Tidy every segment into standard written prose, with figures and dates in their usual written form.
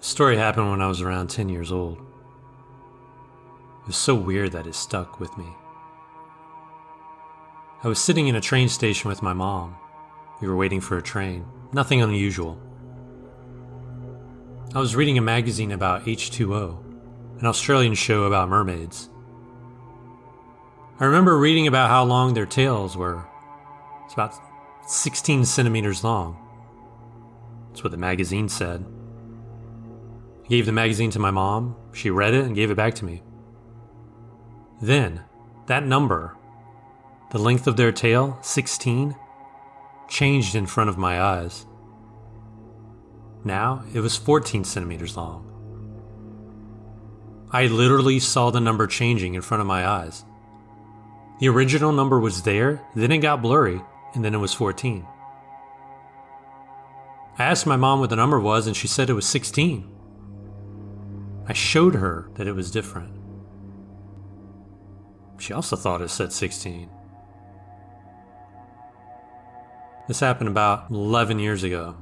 story happened when I was around 10 years old. It was so weird that it stuck with me. I was sitting in a train station with my mom. We were waiting for a train. Nothing unusual. I was reading a magazine about H2O, an Australian show about mermaids. I remember reading about how long their tails were. It's about 16 centimeters long. That's what the magazine said. I gave the magazine to my mom. She read it and gave it back to me. Then, that number, the length of their tail, 16, changed in front of my eyes. Now, it was 14 centimeters long. I literally saw the number changing in front of my eyes. The original number was there, then it got blurry, and then it was 14. I asked my mom what the number was, and she said it was 16. I showed her that it was different. She also thought it said 16. This happened about 11 years ago.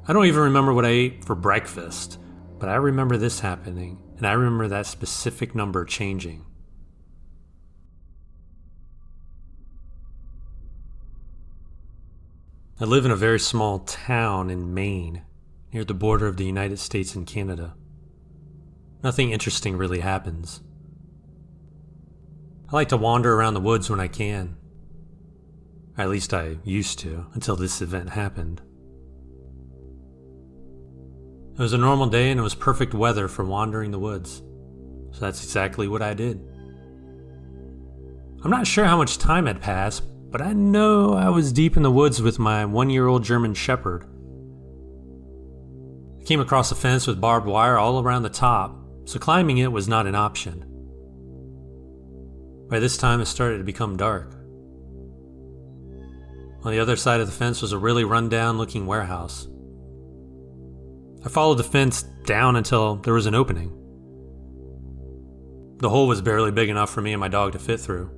I don't even remember what I ate for breakfast, but I remember this happening, and I remember that specific number changing. I live in a very small town in Maine, near the border of the United States and Canada. Nothing interesting really happens. I like to wander around the woods when I can. At least I used to, until this event happened. It was a normal day and it was perfect weather for wandering the woods, so that's exactly what I did. I'm not sure how much time had passed, but I know I was deep in the woods with my 1-year-old German Shepherd. I came across a fence with barbed wire all around the top, so climbing it was not an option. By this time, it started to become dark. On the other side of the fence was a really run-down looking warehouse. I followed the fence down until there was an opening. The hole was barely big enough for me and my dog to fit through.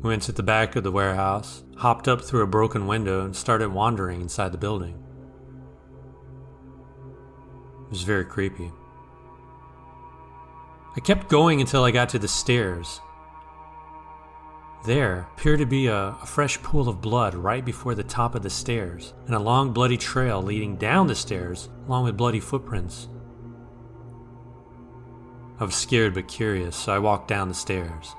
We went to the back of the warehouse, hopped up through a broken window, and started wandering inside the building. It was very creepy. I kept going until I got to the stairs. There appeared to be a fresh pool of blood right before the top of the stairs, and a long bloody trail leading down the stairs along with bloody footprints. I was scared but curious, so I walked down the stairs.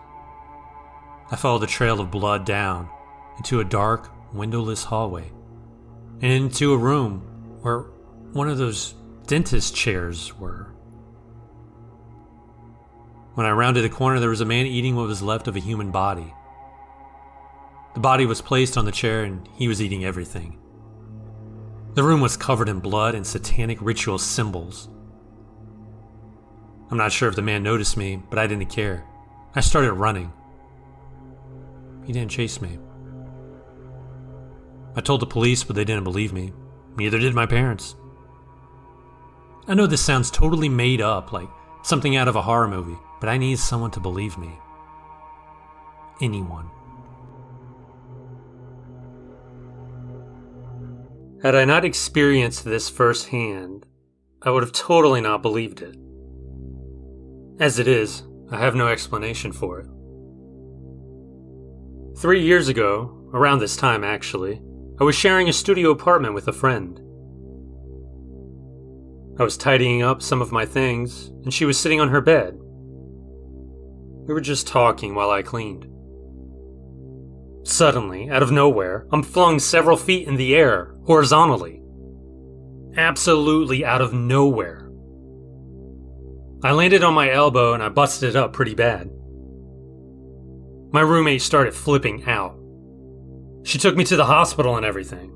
I followed the trail of blood down into a dark, windowless hallway, and into a room where one of those dentist chairs were. When I rounded a corner, there was a man eating what was left of a human body. The body was placed on the chair and he was eating everything. The room was covered in blood and satanic ritual symbols. I'm not sure if the man noticed me, but I didn't care. I started running. He didn't chase me. I told the police, but they didn't believe me. Neither did my parents. I know this sounds totally made up, like something out of a horror movie, but I need someone to believe me. Anyone. Had I not experienced this firsthand, I would have totally not believed it. As it is, I have no explanation for it. 3 years ago, around this time actually, I was sharing a studio apartment with a friend. I was tidying up some of my things, and she was sitting on her bed. We were just talking while I cleaned. Suddenly, out of nowhere, I'm flung several feet in the air, horizontally. Absolutely out of nowhere. I landed on my elbow and I busted up pretty bad. My roommate started flipping out. She took me to the hospital and everything.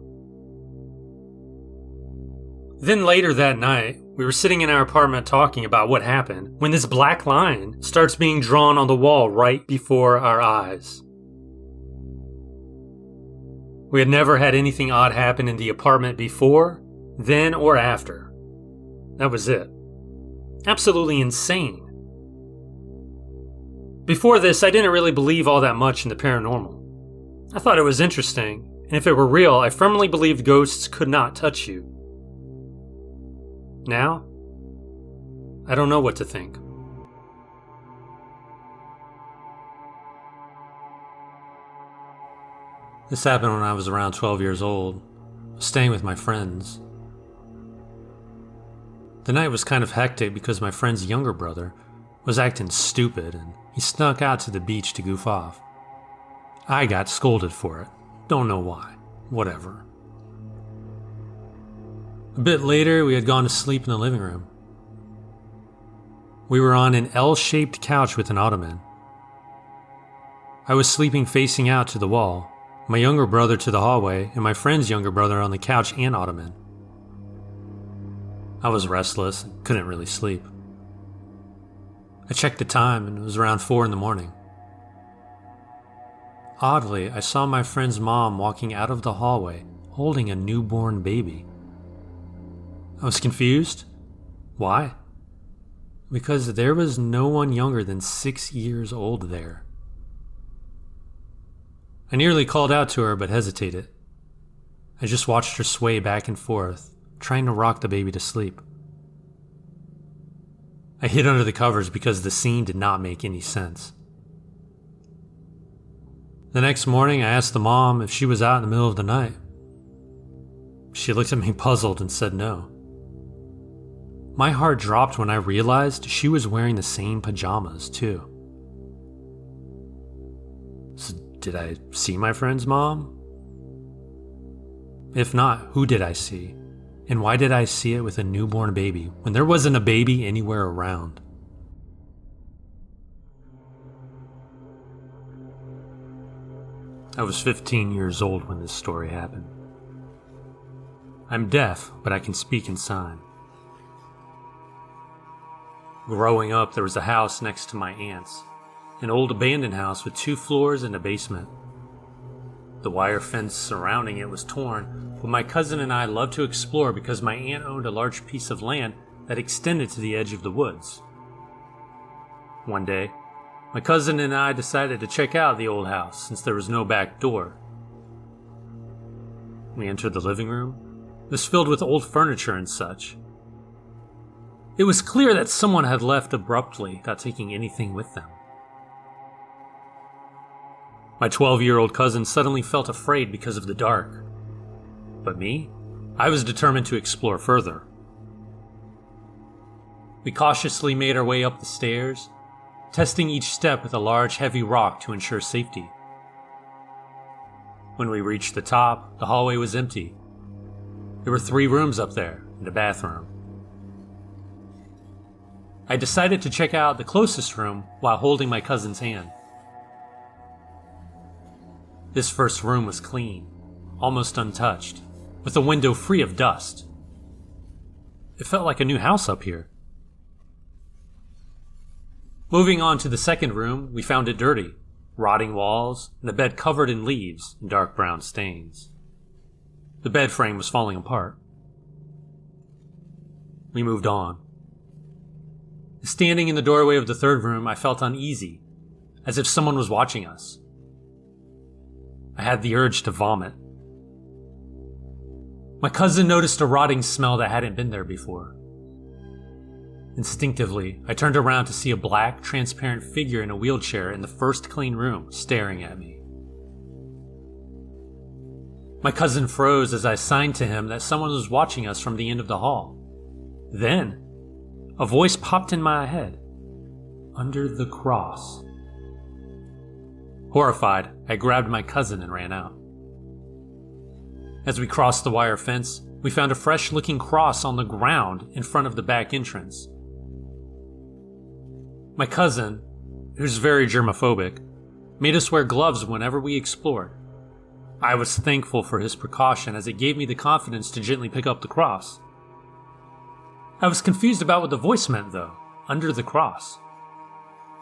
Then later that night, we were sitting in our apartment talking about what happened when this black line starts being drawn on the wall right before our eyes. We had never had anything odd happen in the apartment before, then, or after. That was it. Absolutely insane. Before this, I didn't really believe all that much in the paranormal. I thought it was interesting, and if it were real, I firmly believed ghosts could not touch you. Now, I don't know what to think. This happened when I was around 12 years old, staying with my friends. The night was kind of hectic because my friend's younger brother was acting stupid and he snuck out to the beach to goof off. I got scolded for it. Don't know why. Whatever. A bit later, we had gone to sleep in the living room. We were on an L-shaped couch with an ottoman. I was sleeping facing out to the wall, my younger brother to the hallway, and my friend's younger brother on the couch and ottoman. I was restless and couldn't really sleep. I checked the time and it was around 4 a.m. Oddly, I saw my friend's mom walking out of the hallway holding a newborn baby. I was confused. Why? Because there was no one younger than 6 years old there. I nearly called out to her but hesitated. I just watched her sway back and forth, trying to rock the baby to sleep. I hid under the covers because the scene did not make any sense. The next morning, I asked the mom if she was out in the middle of the night. She looked at me puzzled and said no. My heart dropped when I realized she was wearing the same pajamas, too. So, did I see my friend's mom? If not, who did I see? And why did I see it with a newborn baby when there wasn't a baby anywhere around? I was 15 years old when this story happened. I'm deaf, but I can speak in sign. Growing up, there was a house next to my aunt's, an old abandoned house with 2 floors and a basement. The wire fence surrounding it was torn, but my cousin and I loved to explore because my aunt owned a large piece of land that extended to the edge of the woods. One day, my cousin and I decided to check out the old house since there was no back door. We entered the living room. It was filled with old furniture and such. It was clear that someone had left abruptly without taking anything with them. My 12-year-old cousin suddenly felt afraid because of the dark. But me? I was determined to explore further. We cautiously made our way up the stairs, testing each step with a large, heavy rock to ensure safety. When we reached the top, the hallway was empty. There were 3 rooms up there and a bathroom. I decided to check out the closest room while holding my cousin's hand. This first room was clean, almost untouched, with a window free of dust. It felt like a new house up here. Moving on to the second room, we found it dirty, rotting walls, and a bed covered in leaves and dark brown stains. The bed frame was falling apart. We moved on. Standing in the doorway of the third room, I felt uneasy, as if someone was watching us. I had the urge to vomit. My cousin noticed a rotting smell that hadn't been there before. Instinctively, I turned around to see a black, transparent figure in a wheelchair in the first clean room, staring at me. My cousin froze as I signed to him that someone was watching us from the end of the hall. Then, a voice popped in my head. Under the cross. Horrified, I grabbed my cousin and ran out. As we crossed the wire fence, we found a fresh-looking cross on the ground in front of the back entrance. My cousin, who's very germophobic, made us wear gloves whenever we explored. I was thankful for his precaution as it gave me the confidence to gently pick up the cross. I was confused about what the voice meant, though, under the cross.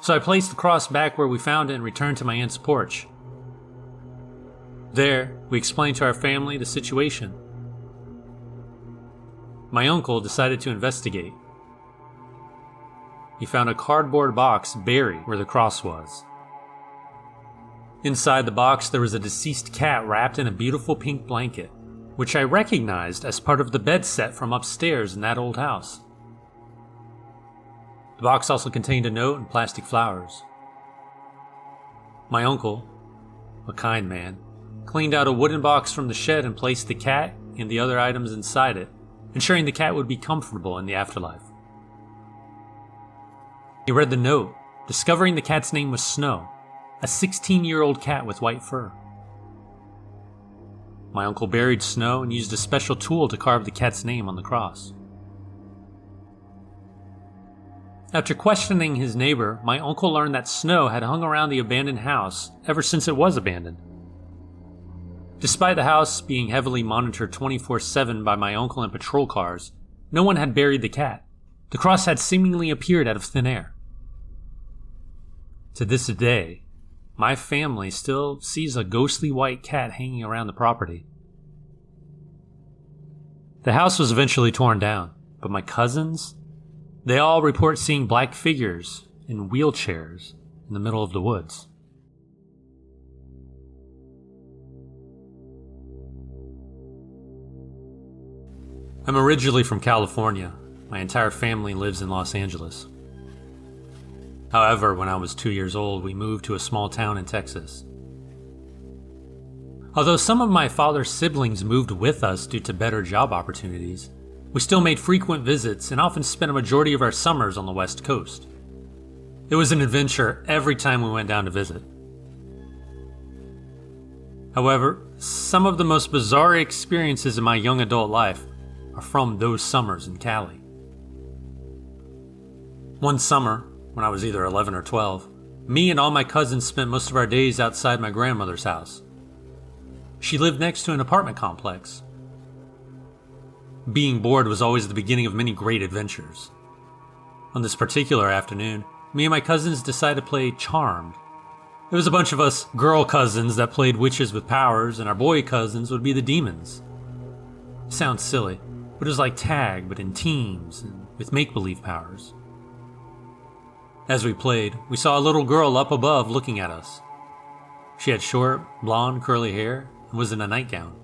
So I placed the cross back where we found it and returned to my aunt's porch. There, we explained to our family the situation. My uncle decided to investigate. He found a cardboard box buried where the cross was. Inside the box, there was a deceased cat wrapped in a beautiful pink blanket. which I recognized as part of the bed set from upstairs in that old house. The box also contained a note and plastic flowers. My uncle, a kind man, cleaned out a wooden box from the shed and placed the cat and the other items inside it, ensuring the cat would be comfortable in the afterlife. He read the note, discovering the cat's name was Snow, a 16-year-old cat with white fur. My uncle buried Snow and used a special tool to carve the cat's name on the cross. After questioning his neighbor, my uncle learned that Snow had hung around the abandoned house ever since it was abandoned. Despite the house being heavily monitored 24/7 by my uncle and patrol cars, no one had buried the cat. The cross had seemingly appeared out of thin air. To this day, my family still sees a ghostly white cat hanging around the property. The house was eventually torn down, but my cousins, they all report seeing black figures in wheelchairs in the middle of the woods. I'm originally from California. My entire family lives in Los Angeles. However, when I was 2 years old, we moved to a small town in Texas. Although some of my father's siblings moved with us due to better job opportunities, we still made frequent visits and often spent a majority of our summers on the West Coast. It was an adventure every time we went down to visit. However, some of the most bizarre experiences in my young adult life are from those summers in Cali. One summer, when I was either 11 or 12, me and all my cousins spent most of our days outside my grandmother's house. She lived next to an apartment complex. Being bored was always the beginning of many great adventures. On this particular afternoon, me and my cousins decided to play Charmed. It was a bunch of us girl cousins that played witches with powers, and our boy cousins would be the demons. It sounds silly, but it was like tag, but in teams and with make-believe powers. As we played, we saw a little girl up above looking at us. She had short, blonde, curly hair and was in a nightgown.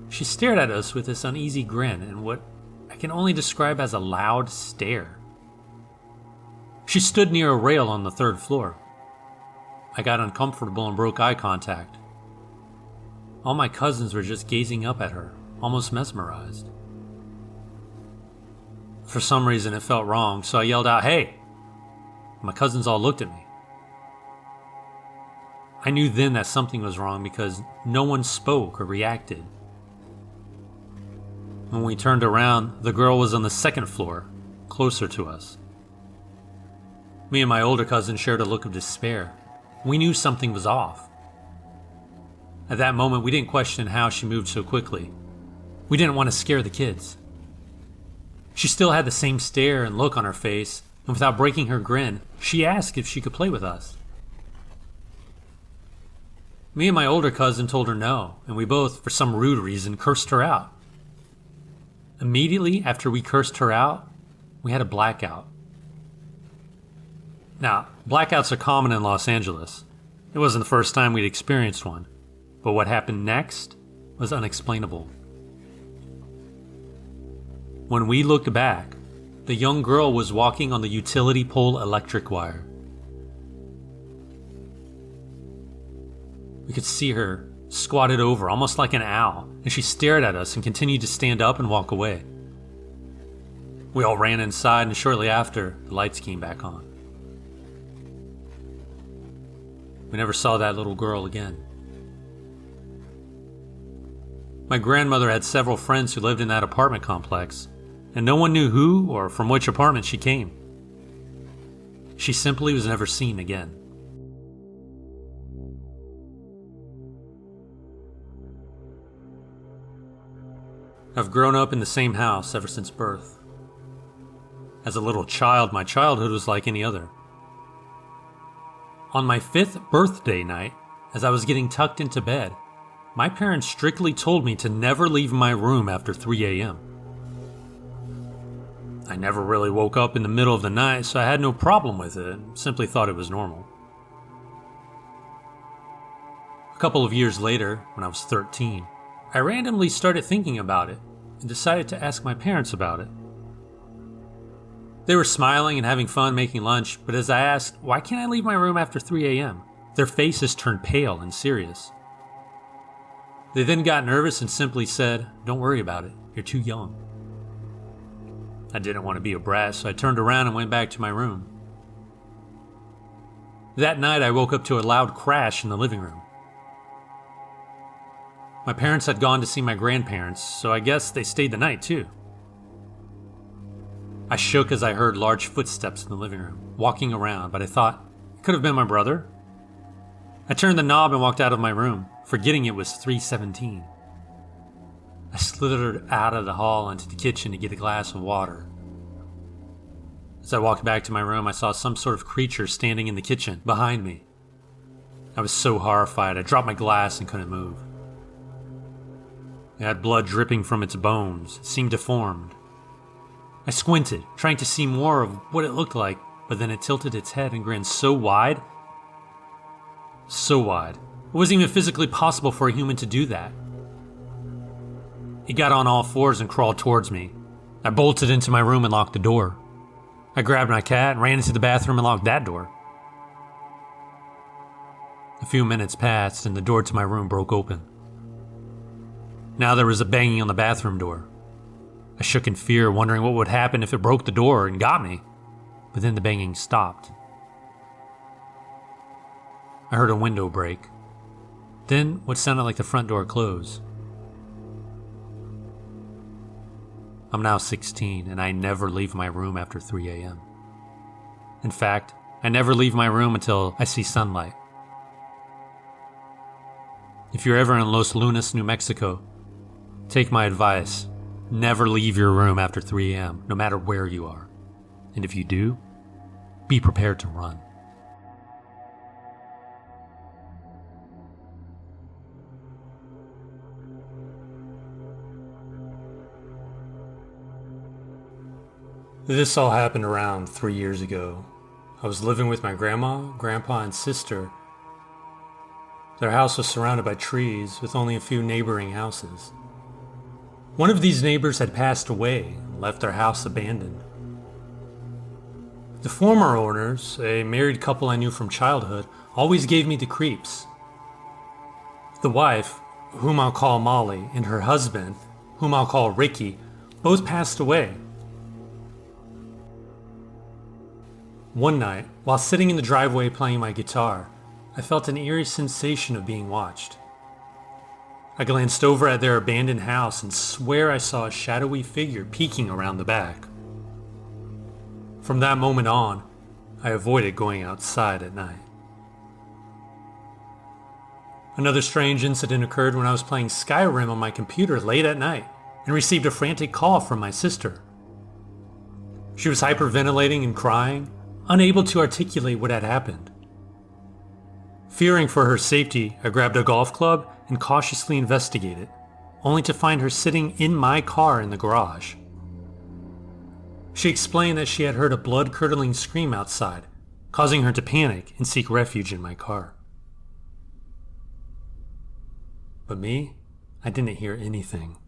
She stared at us with this uneasy grin and what I can only describe as a loud stare. She stood near a rail on the 3rd floor. I got uncomfortable and broke eye contact. All my cousins were just gazing up at her, almost mesmerized. For some reason it felt wrong, so I yelled out, "Hey!" My cousins all looked at me. I knew then that something was wrong because no one spoke or reacted. When we turned around, the girl was on the 2nd floor, closer to us. Me and my older cousin shared a look of despair. We knew something was off. At that moment, we didn't question how she moved so quickly. We didn't want to scare the kids. She still had the same stare and look on her face, and without breaking her grin, she asked if she could play with us. Me and my older cousin told her no, and we both, for some rude reason, cursed her out. Immediately after we cursed her out, we had a blackout. Now, blackouts are common in Los Angeles. It wasn't the first time we'd experienced one, but what happened next was unexplainable. When we looked back, the young girl was walking on the utility pole electric wire. We could see her squatted over, almost like an owl, and she stared at us and continued to stand up and walk away. We all ran inside, and shortly after, the lights came back on. We never saw that little girl again. My grandmother had several friends who lived in that apartment complex, and no one knew who or from which apartment she came. She simply was never seen again. I've grown up in the same house ever since birth. As a little child, my childhood was like any other. On my 5th birthday night, as I was getting tucked into bed, my parents strictly told me to never leave my room after 3 a.m. I never really woke up in the middle of the night, so I had no problem with it, and simply thought it was normal. A couple of years later, when I was 13, I randomly started thinking about it and decided to ask my parents about it. They were smiling and having fun making lunch, but as I asked, why can't I leave my room after 3 a.m., their faces turned pale and serious. They then got nervous and simply said, "Don't worry about it, you're too young." I didn't want to be a brat, so I turned around and went back to my room. That night, I woke up to a loud crash in the living room. My parents had gone to see my grandparents, so I guess they stayed the night too. I shook as I heard large footsteps in the living room, walking around, but I thought it could have been my brother. I turned the knob and walked out of my room, forgetting it was 3:17. I slithered out of the hall into the kitchen to get a glass of water. As I walked back to my room, I saw some sort of creature standing in the kitchen behind me. I was so horrified, I dropped my glass and couldn't move. It had blood dripping from its bones. It seemed deformed. I squinted, trying to see more of what it looked like, but then it tilted its head and grinned so wide. So wide. It wasn't even physically possible for a human to do that. It got on all fours and crawled towards me. I bolted into my room and locked the door. I grabbed my cat and ran into the bathroom and locked that door. A few minutes passed and the door to my room broke open. Now there was a banging on the bathroom door. I shook in fear, wondering what would happen if it broke the door and got me. But then the banging stopped. I heard a window break. Then what sounded like the front door close. I'm now 16 and I never leave my room after 3 a.m. In fact, I never leave my room until I see sunlight. If you're ever in Los Lunas, New Mexico, take my advice. Never leave your room after 3 a.m., no matter where you are. And if you do, be prepared to run. This all happened around 3 years ago. I was living with my grandma, grandpa, and sister. Their house was surrounded by trees with only a few neighboring houses. One of these neighbors had passed away and left their house abandoned. The former owners, a married couple I knew from childhood, always gave me the creeps. The wife, whom I'll call Molly, and her husband, whom I'll call Ricky, both passed away. One night, while sitting in the driveway playing my guitar, I felt an eerie sensation of being watched. I glanced over at their abandoned house and swear I saw a shadowy figure peeking around the back. From that moment on, I avoided going outside at night. Another strange incident occurred when I was playing Skyrim on my computer late at night and received a frantic call from my sister. She was hyperventilating and crying, unable to articulate what had happened. Fearing for her safety, I grabbed a golf club and cautiously investigated, only to find her sitting in my car in the garage. She explained that she had heard a blood-curdling scream outside, causing her to panic and seek refuge in my car. But me, I didn't hear anything.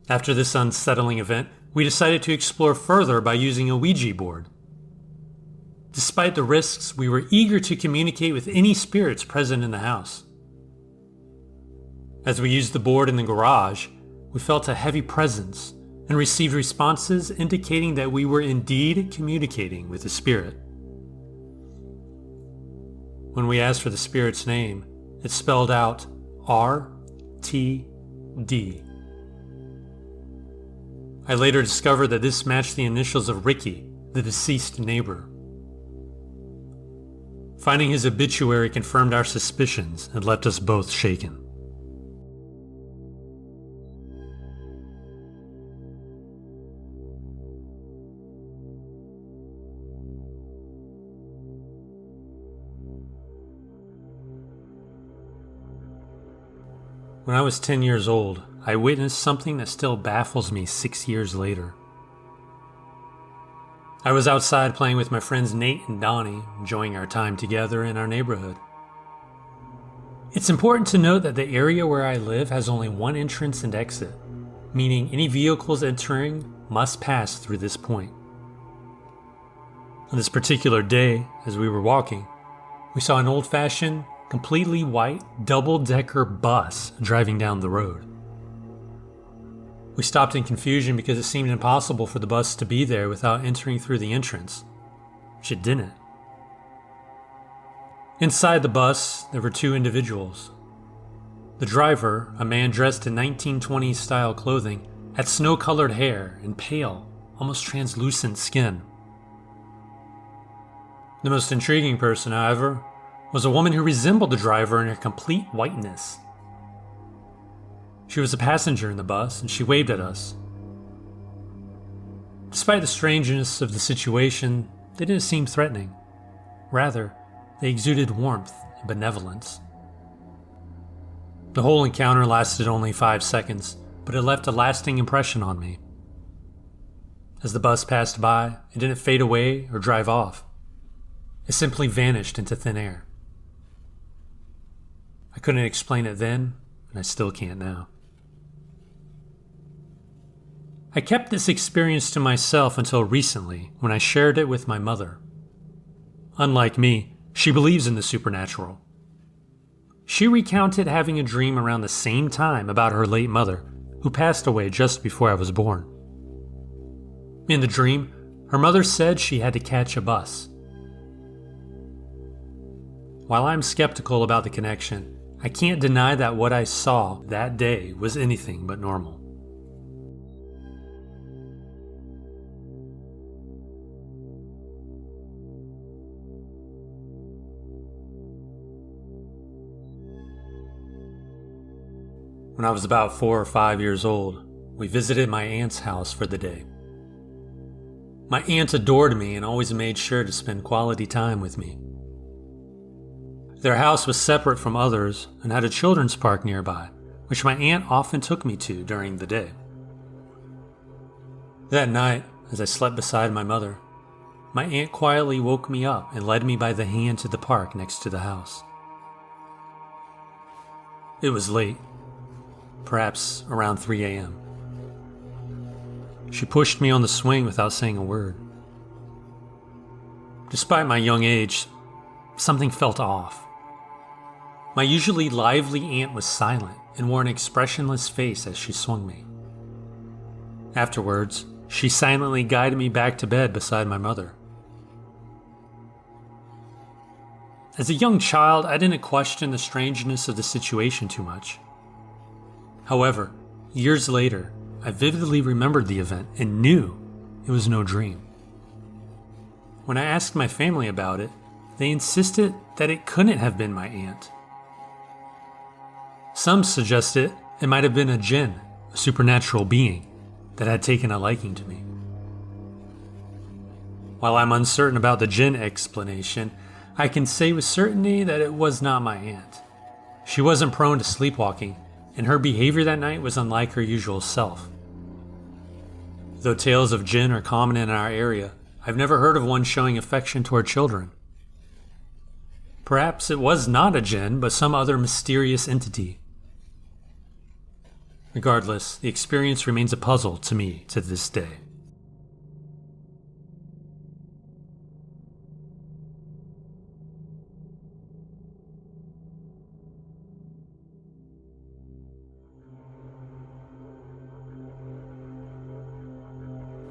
After this unsettling event, we decided to explore further by using a Ouija board. Despite the risks, we were eager to communicate with any spirits present in the house. As we used the board in the garage, we felt a heavy presence and received responses indicating that we were indeed communicating with a spirit. When we asked for the spirit's name, it spelled out RTD. I later discovered that this matched the initials of Ricky, the deceased neighbor. Finding his obituary confirmed our suspicions and left us both shaken. When I was 10 years old, I witnessed something that still baffles me 6 years later. I was outside playing with my friends Nate and Donnie, enjoying our time together in our neighborhood. It's important to note that the area where I live has only one entrance and exit, meaning any vehicles entering must pass through this point. On this particular day, as we were walking, we saw an old-fashioned, completely white, double-decker bus driving down the road. We stopped in confusion because it seemed impossible for the bus to be there without entering through the entrance, which it didn't. Inside the bus, there were two individuals. The driver, a man dressed in 1920s style clothing, had snow-colored hair and pale, almost translucent skin. The most intriguing person, however, was a woman who resembled the driver in her complete whiteness. She was a passenger in the bus, and she waved at us. Despite the strangeness of the situation, they didn't seem threatening. Rather, they exuded warmth and benevolence. The whole encounter lasted only 5 seconds, but it left a lasting impression on me. As the bus passed by, it didn't fade away or drive off. It simply vanished into thin air. I couldn't explain it then, and I still can't now. I kept this experience to myself until recently, when I shared it with my mother. Unlike me, she believes in the supernatural. She recounted having a dream around the same time about her late mother, who passed away just before I was born. In the dream, her mother said she had to catch a bus. While I'm skeptical about the connection, I can't deny that what I saw that day was anything but normal. When I was about 4 or 5 years old, we visited my aunt's house for the day. My aunt adored me and always made sure to spend quality time with me. Their house was separate from others and had a children's park nearby, which my aunt often took me to during the day. That night, as I slept beside my mother, my aunt quietly woke me up and led me by the hand to the park next to the house. It was late, perhaps around 3 a.m. She pushed me on the swing without saying a word. Despite my young age, something felt off. My usually lively aunt was silent and wore an expressionless face as she swung me. Afterwards, she silently guided me back to bed beside my mother. As a young child, I didn't question the strangeness of the situation too much. However, years later, I vividly remembered the event and knew it was no dream. When I asked my family about it, they insisted that it couldn't have been my aunt. Some suggested it might have been a jinn, a supernatural being, that had taken a liking to me. While I'm uncertain about the jinn explanation, I can say with certainty that it was not my aunt. She wasn't prone to sleepwalking, and her behavior that night was unlike her usual self. Though tales of jinn are common in our area, I've never heard of one showing affection toward children. Perhaps it was not a jinn, but some other mysterious entity. Regardless, the experience remains a puzzle to me to this day.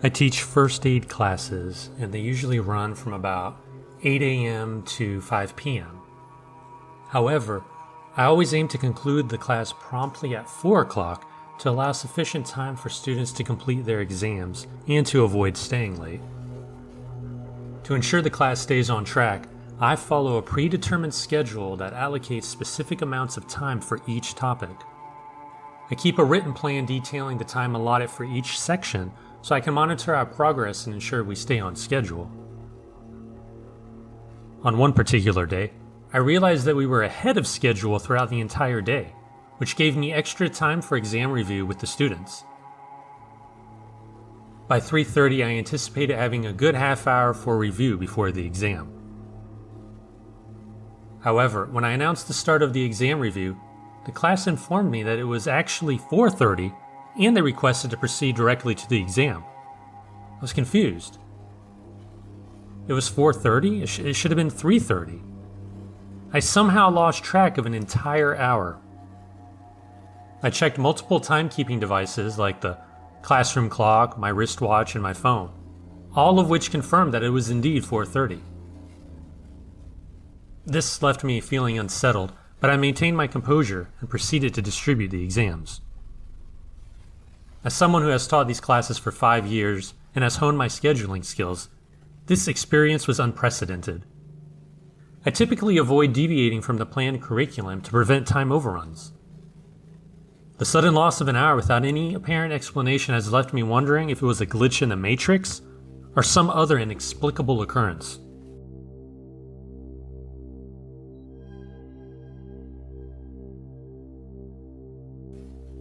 I teach first aid classes, and they usually run from about 8 a.m. to 5 p.m. However, I always aim to conclude the class promptly at 4 o'clock to allow sufficient time for students to complete their exams and to avoid staying late. To ensure the class stays on track, I follow a predetermined schedule that allocates specific amounts of time for each topic. I keep a written plan detailing the time allotted for each section so I can monitor our progress and ensure we stay on schedule. On one particular day, I realized that we were ahead of schedule throughout the entire day, which gave me extra time for exam review with the students. By 3:30, I anticipated having a good half hour for review before the exam. However, when I announced the start of the exam review, the class informed me that it was actually 4:30 and they requested to proceed directly to the exam. I was confused. It was 4:30? It should have been 3:30. I somehow lost track of an entire hour. I checked multiple timekeeping devices like the classroom clock, my wristwatch, and my phone, all of which confirmed that it was indeed 4:30. This left me feeling unsettled, but I maintained my composure and proceeded to distribute the exams. As someone who has taught these classes for 5 years and has honed my scheduling skills, this experience was unprecedented. I typically avoid deviating from the planned curriculum to prevent time overruns. The sudden loss of an hour without any apparent explanation has left me wondering if it was a glitch in the Matrix or some other inexplicable occurrence.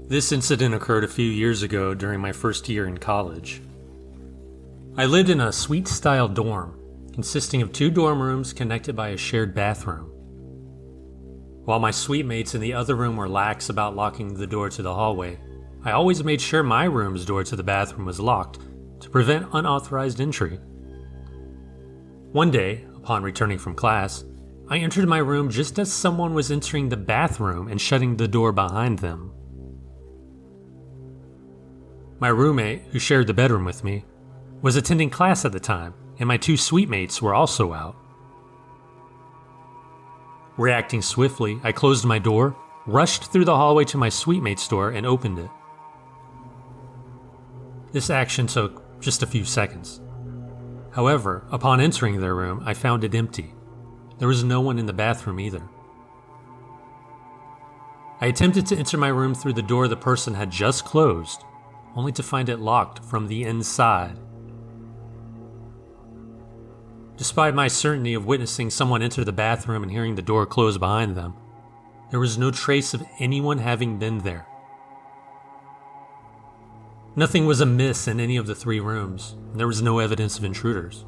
This incident occurred a few years ago during my first year in college. I lived in a suite-style dorm, consisting of 2 dorm rooms connected by a shared bathroom. While my suite mates in the other room were lax about locking the door to the hallway, I always made sure my room's door to the bathroom was locked to prevent unauthorized entry. One day, upon returning from class, I entered my room just as someone was entering the bathroom and shutting the door behind them. My roommate, who shared the bedroom with me, was attending class at the time, and my 2 suite mates were also out. Reacting swiftly, I closed my door, rushed through the hallway to my suite mate's door, and opened it. This action took just a few seconds. However, upon entering their room, I found it empty. There was no one in the bathroom either. I attempted to enter my room through the door the person had just closed, only to find it locked from the inside. Despite my certainty of witnessing someone enter the bathroom and hearing the door close behind them, there was no trace of anyone having been there. Nothing was amiss in any of the 3 rooms, and there was no evidence of intruders.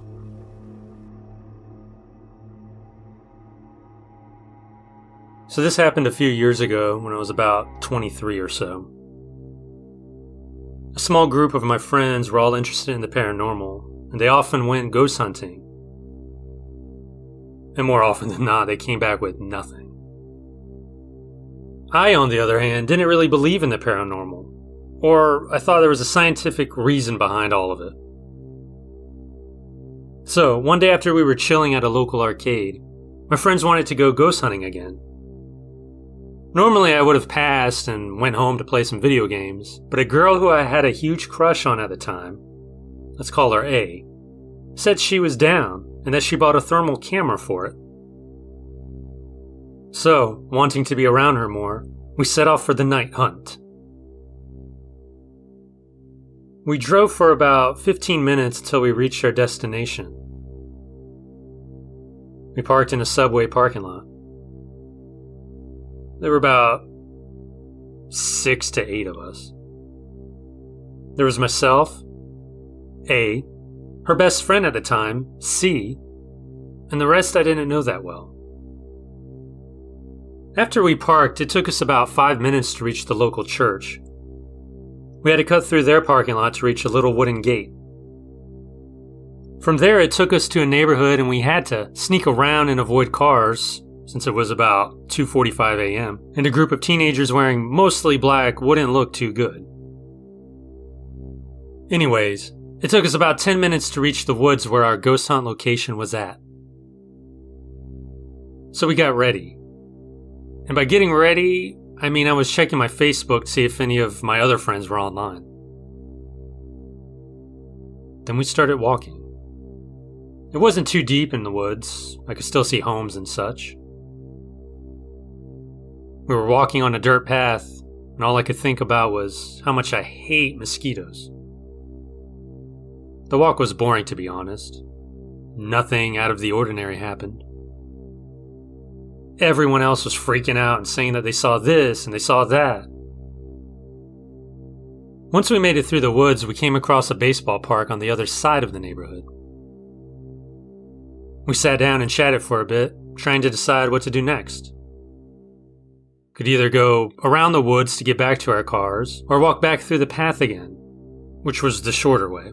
So this happened a few years ago when I was about 23 or so. A small group of my friends were all interested in the paranormal, and they often went ghost hunting. And more often than not, they came back with nothing. I, on the other hand, didn't really believe in the paranormal, or I thought there was a scientific reason behind all of it. So, one day after we were chilling at a local arcade, my friends wanted to go ghost hunting again. Normally I would have passed and went home to play some video games, but a girl who I had a huge crush on at the time, let's call her A, said she was down and that she bought a thermal camera for it. So, wanting to be around her more, we set off for the night hunt. We drove for about 15 minutes till we reached our destination. We parked in a Subway parking lot. There were about 6 to 8 of us. There was myself, A, her best friend at the time, C, and the rest I didn't know that well. After we parked, it took us about 5 minutes to reach the local church. We had to cut through their parking lot to reach a little wooden gate. From there, it took us to a neighborhood and we had to sneak around and avoid cars, since it was about 2:45 a.m., and a group of teenagers wearing mostly black wouldn't look too good. Anyways, it took us about 10 minutes to reach the woods where our ghost hunt location was at. So we got ready. And by getting ready, I mean I was checking my Facebook to see if any of my other friends were online. Then we started walking. It wasn't too deep in the woods. I could still see homes and such. We were walking on a dirt path, and all I could think about was how much I hate mosquitoes. The walk was boring, to be honest. Nothing out of the ordinary happened. Everyone else was freaking out and saying that they saw this and they saw that. Once we made it through the woods, we came across a baseball park on the other side of the neighborhood. We sat down and chatted for a bit, trying to decide what to do next. Could either go around the woods to get back to our cars, or walk back through the path again, which was the shorter way.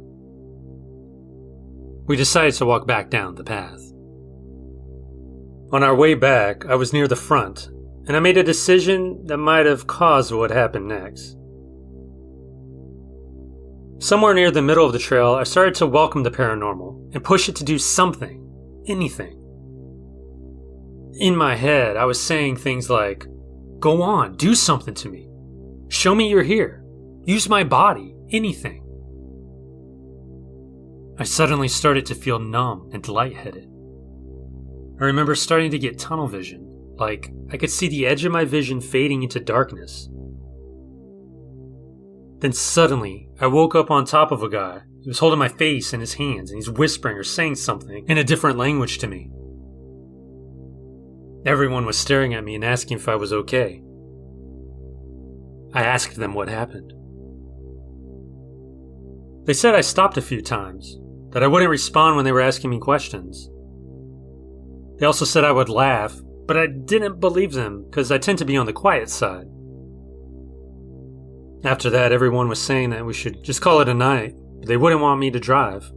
We decided to walk back down the path. On our way back, I was near the front, and I made a decision that might have caused what happened next. Somewhere near the middle of the trail, I started to welcome the paranormal and push it to do something, anything. In my head, I was saying things like, "Go on, do something to me. Show me you're here. Use my body, anything." I suddenly started to feel numb and lightheaded. I remember starting to get tunnel vision, like I could see the edge of my vision fading into darkness. Then suddenly, I woke up on top of a guy. He was holding my face in his hands and he's whispering or saying something in a different language to me. Everyone was staring at me and asking if I was okay. I asked them what happened. They said I stopped a few times, that I wouldn't respond when they were asking me questions. They also said I would laugh, but I didn't believe them because I tend to be on the quiet side. After that, everyone was saying that we should just call it a night, but they wouldn't want me to drive.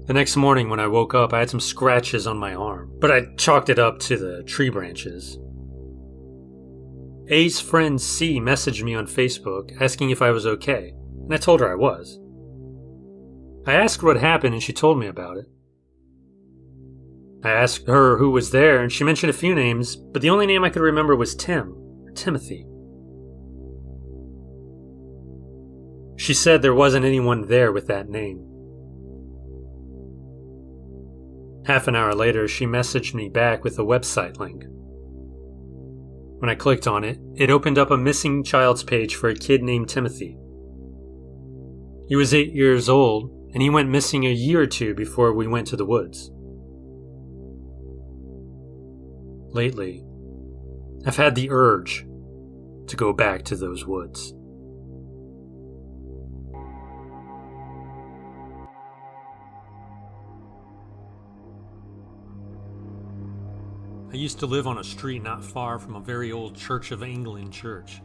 The next morning when I woke up, I had some scratches on my arm, but I chalked it up to the tree branches. A's friend C messaged me on Facebook asking if I was okay, and I told her I was. I asked what happened and she told me about it. I asked her who was there and she mentioned a few names, but the only name I could remember was Tim, or Timothy. She said there wasn't anyone there with that name. Half an hour later, she messaged me back with a website link. When I clicked on it, it opened up a missing child's page for a kid named Timothy. He was 8 years old, and he went missing a year or two before we went to the woods. Lately, I've had the urge to go back to those woods. I used to live on a street not far from a very old Church of England church.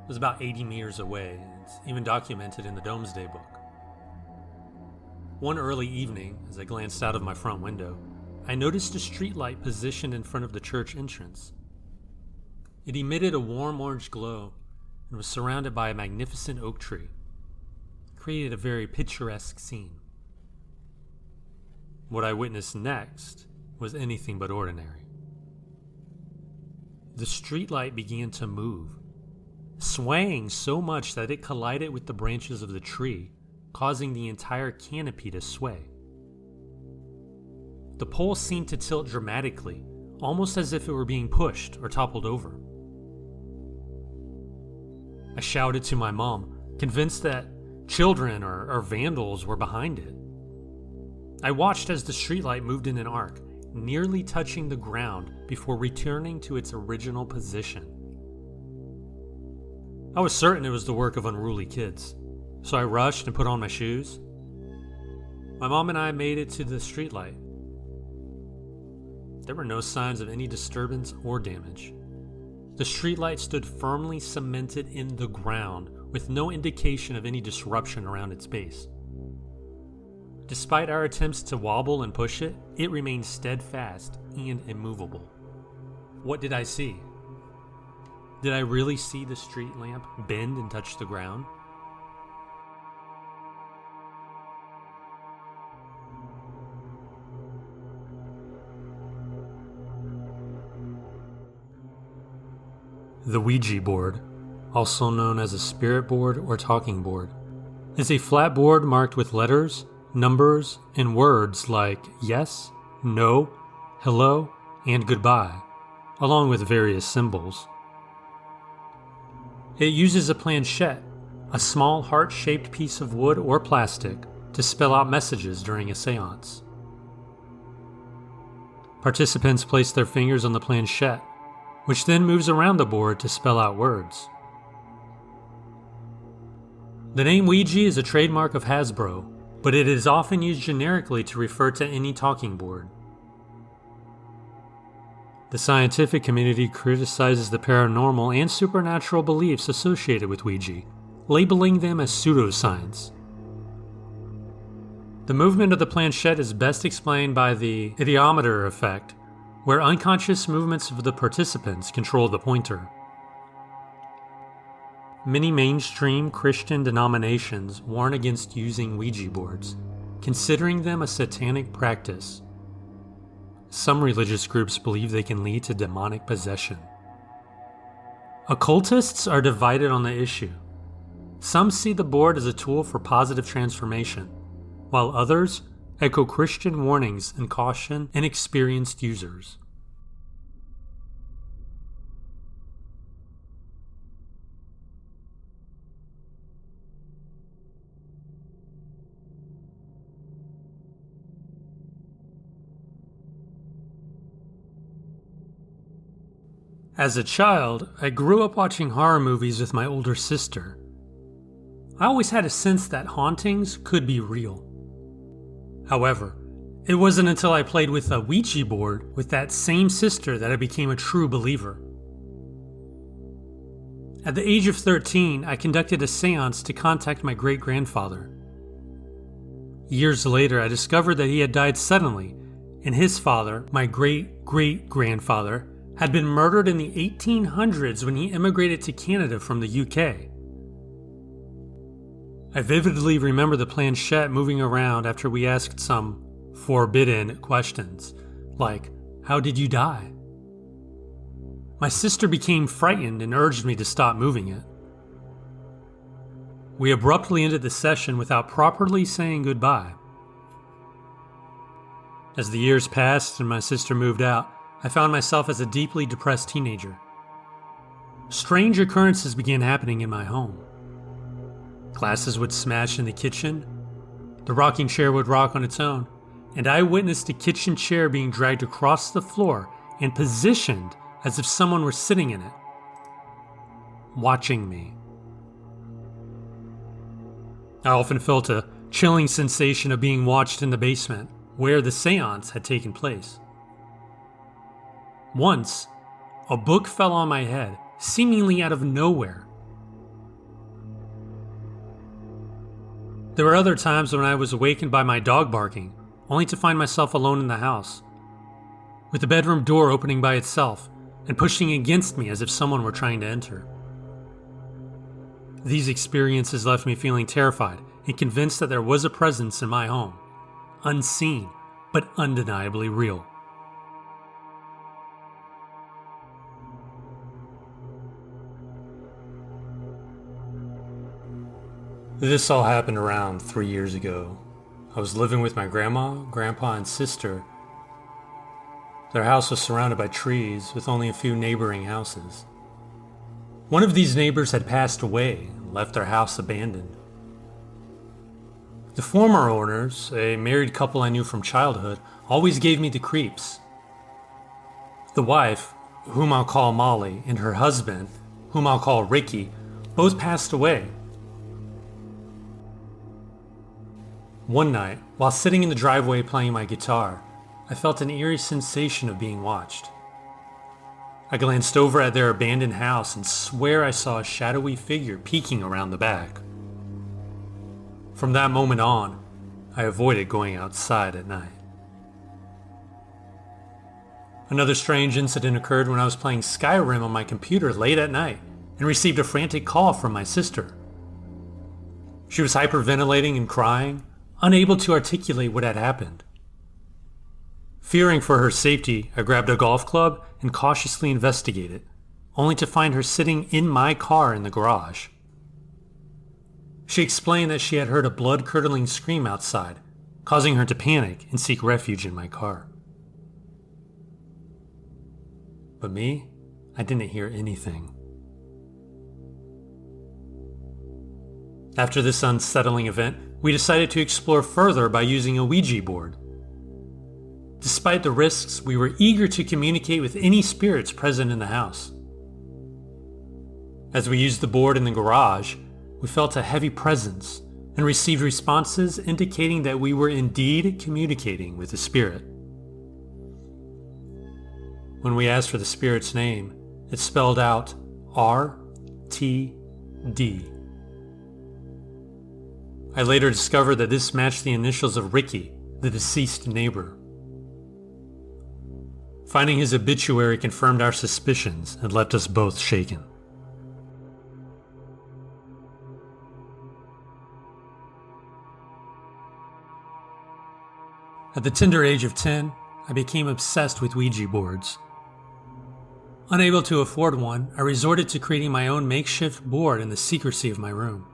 It was about 80 meters away, and it's even documented in the Domesday Book. One early evening, as I glanced out of my front window, I noticed a streetlight positioned in front of the church entrance. It emitted a warm orange glow and was surrounded by a magnificent oak tree. It created a very picturesque scene. What I witnessed next was anything but ordinary. The streetlight began to move, swaying so much that it collided with the branches of the tree, causing the entire canopy to sway. The pole seemed to tilt dramatically, almost as if it were being pushed or toppled over. I shouted to my mom, convinced that children or vandals were behind it. I watched as the streetlight moved in an arc, nearly touching the ground before returning to its original position. I was certain it was the work of unruly kids, so I rushed and put on my shoes. My mom and I made it to the streetlight. There were no signs of any disturbance or damage. The streetlight stood firmly cemented in the ground with no indication of any disruption around its base. Despite our attempts to wobble and push it, it remained steadfast and immovable. What did I see? Did I really see the street lamp bend and touch the ground? The Ouija board, also known as a spirit board or talking board, is a flat board marked with letters, numbers, and words like yes, no, hello, and goodbye, along with various symbols. It uses a planchette, a small heart-shaped piece of wood or plastic, to spell out messages during a seance. Participants place their fingers on the planchette, which then moves around the board to spell out words. The name Ouija is a trademark of Hasbro, but it is often used generically to refer to any talking board. The scientific community criticizes the paranormal and supernatural beliefs associated with Ouija, labeling them as pseudoscience. The movement of the planchette is best explained by the ideomotor effect, where unconscious movements of the participants control the pointer. Many mainstream Christian denominations warn against using Ouija boards, considering them a satanic practice. Some religious groups believe they can lead to demonic possession. Occultists are divided on the issue. Some see the board as a tool for positive transformation, while others echo Christian warnings and caution inexperienced users. As a child, I grew up watching horror movies with my older sister. I always had a sense that hauntings could be real. However, it wasn't until I played with a Ouija board with that same sister that I became a true believer. At the age of 13, I conducted a seance to contact my great-grandfather. Years later, I discovered that he had died suddenly, and his father, my great-great-grandfather, had been murdered in the 1800s when he immigrated to Canada from the UK. I vividly remember the planchette moving around after we asked some forbidden questions, like, "How did you die?" My sister became frightened and urged me to stop moving it. We abruptly ended the session without properly saying goodbye. As the years passed and my sister moved out, I found myself as a deeply depressed teenager. Strange occurrences began happening in my home. Glasses would smash in the kitchen, the rocking chair would rock on its own, and I witnessed a kitchen chair being dragged across the floor and positioned as if someone were sitting in it, watching me. I often felt a chilling sensation of being watched in the basement, where the seance had taken place. Once, a book fell on my head, seemingly out of nowhere. There were other times when I was awakened by my dog barking, only to find myself alone in the house, with the bedroom door opening by itself and pushing against me as if someone were trying to enter. These experiences left me feeling terrified and convinced that there was a presence in my home, unseen but undeniably real. This all happened around 3 years ago. I was living with my grandma, grandpa, and sister. Their house was surrounded by trees with only a few neighboring houses. One of these neighbors had passed away and left their house abandoned. The former owners, a married couple I knew from childhood, always gave me the creeps. The wife, whom I'll call Molly, and her husband, whom I'll call Ricky, both passed away. One night, while sitting in the driveway playing my guitar, I felt an eerie sensation of being watched. I glanced over at their abandoned house and swear I saw a shadowy figure peeking around the back. From that moment on, I avoided going outside at night. Another strange incident occurred when I was playing Skyrim on my computer late at night and received a frantic call from my sister. She was hyperventilating and crying, unable to articulate what had happened. Fearing for her safety, I grabbed a golf club and cautiously investigated, only to find her sitting in my car in the garage. She explained that she had heard a blood-curdling scream outside, causing her to panic and seek refuge in my car. But me, I didn't hear anything. After this unsettling event, we decided to explore further by using a Ouija board. Despite the risks, we were eager to communicate with any spirits present in the house. As we used the board in the garage, we felt a heavy presence and received responses indicating that we were indeed communicating with the spirit. When we asked for the spirit's name, it spelled out RTD. I later discovered that this matched the initials of Ricky, the deceased neighbor. Finding his obituary confirmed our suspicions and left us both shaken. At the tender age of 10, I became obsessed with Ouija boards. Unable to afford one, I resorted to creating my own makeshift board in the secrecy of my room.